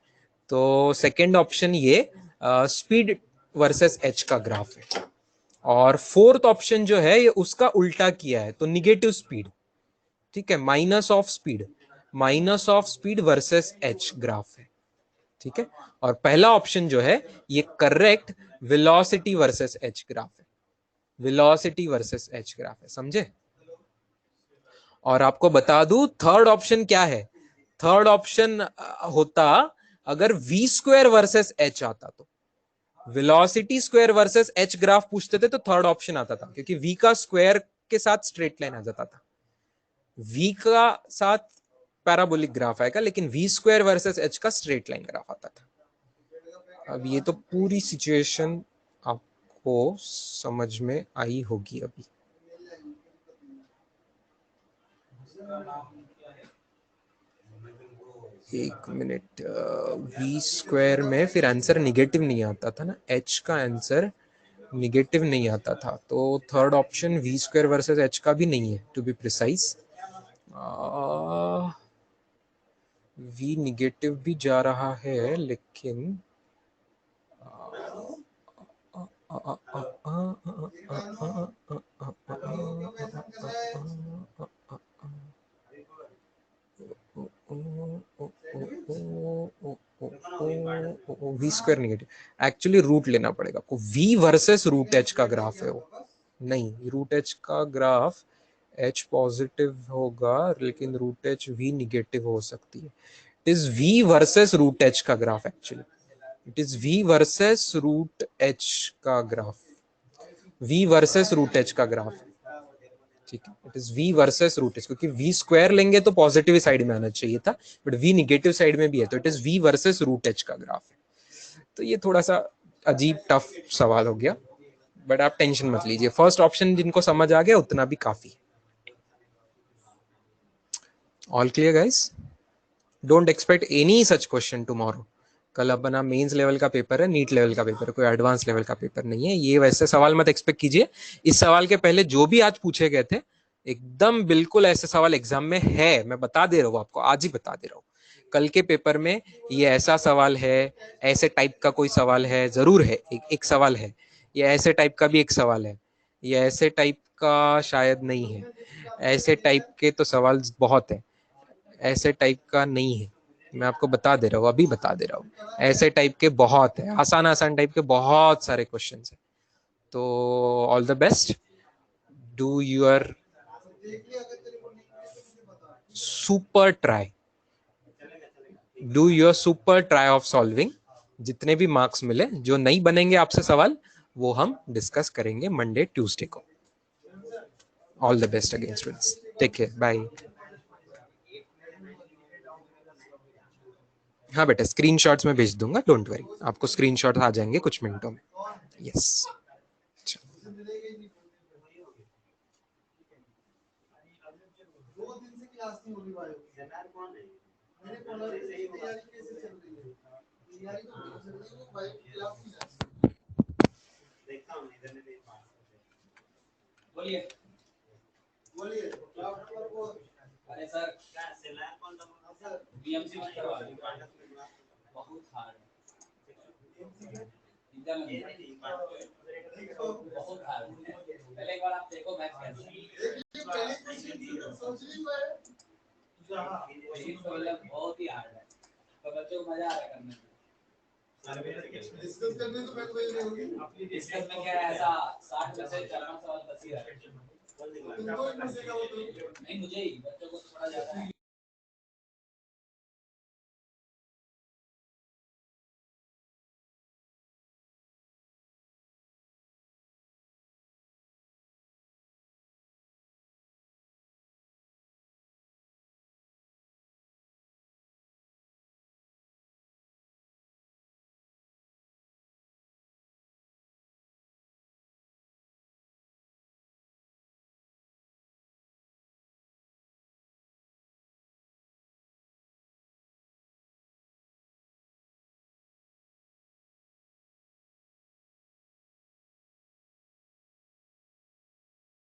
तो सेकेंड ऑप्शन ये स्पीड वर्सेस एच का ग्राफ है। और फोर्थ ऑप्शन जो है ये उसका उल्टा किया है, तो निगेटिव स्पीड, ठीक है, minus of speed, minus of speed versus H graph है, ठीक है। और पहला ऑप्शन जो है ये correct velocity versus H graph है, वेलोसिटी वर्सेस एच ग्राफ है, समझे। और आपको बता दूं थर्ड ऑप्शन क्या है, थर्ड ऑप्शन होता अगर v स्क्वायर वर्सेस एच आता, तो velocity square versus H graph पूछते थे तो थर्ड ऑप्शन आता था, क्योंकि v का स्क्वायर के साथ स्ट्रेट लाइन आ जाता था, v का साथ पैराबोलिक ग्राफ आएगा, लेकिन v स्क्वायर वर्सेस एच का स्ट्रेट लाइन ग्राफ आता था। अब ये तो पूरी सिचुएशन आपको समझ में आई होगी अभी। एक मिनट, v स्क्वायर में फिर आंसर निगेटिव नहीं आता था ना, h का आंसर निगेटिव नहीं आता था, तो third option v square versus h का भी नहीं है, to be precise. v negative भी जा रहा है, लेकिन v square negative, actually root लेना पड़ेगा आपको, v वर्सेस रूट h का ग्राफ है वो, नहीं रूट h का ग्राफ h पॉजिटिव होगा लेकिन रूट h v निगेटिव हो सकती है। It is v versus root h का graph, actually it is v versus root h का graph, v versus root h का ग्राफ, ठीक है। It is v versus root h, क्योंकि v स्क्वायर लेंगे तो पॉजिटिव साइड में आना चाहिए था, बट v निगेटिव साइड में भी है, तो it is v versus root h का ग्राफ है। तो ये थोड़ा सा अजीब टफ सवाल हो गया, बट आप टेंशन मत लीजिए, फर्स्ट ऑप्शन जिनको समझ आ गया उतना भी काफी। All clear guys? Don't expect any such question tomorrow. कल अपना मेंस लेवल का पेपर है, नीट लेवल का पेपर है, कोई एडवांस लेवल का पेपर नहीं है। ये वैसे सवाल मत एक्सपेक्ट कीजिए। इस सवाल के पहले जो भी आज पूछे गए थे एकदम बिल्कुल ऐसे सवाल एग्जाम में है, मैं बता दे रहा हूँ आपको, आज ही बता दे रहा हूँ। कल के पेपर में ये ऐसा सवाल है, ऐसे टाइप का कोई सवाल है, जरूर है, एक सवाल है, ये ऐसे टाइप का भी एक सवाल है, ये ऐसे टाइप का शायद नहीं है, ऐसे टाइप के तो सवाल बहुत है, ऐसे टाइप का नहीं है, मैं आपको बता दे रहा हूँ, अभी बता दे रहा हूँ। ऐसे टाइप के बहुत है, आसान आसान टाइप के बहुत सारे क्वेश्चंस है। तो all the best, do your super try, do your super try of solving. जितने भी मार्क्स मिले, जो नहीं बनेंगे आपसे सवाल, वो हम डिस्कस करेंगे मंडे ट्यूसडे को। All the best again students, take care, bye. हाँ बेटा, स्क्रीनशॉट्स में भेज दूंगा, डोंट वरी, आपको स्क्रीनशॉट्स आ जाएंगे कुछ मिनटों में। यस। बोलिए बोलिए। अरे सर, बीएमसी मत करवा, बहुत हार्ड है, बहुत हार्ड है। पहले एक बार आप देखो मैच कैसा है, बहुत ही हार्ड है, तो बच्चों को मजा आ रहा है करने में। डिस्कस करने तो मैं तो वही होगी, डिस्कस में क्या है, ऐसा 60 में से 4-5 सवाल बच ही रहा है। नहीं, मुझे ही, बच्चों को थोड़ा ज्यादा है।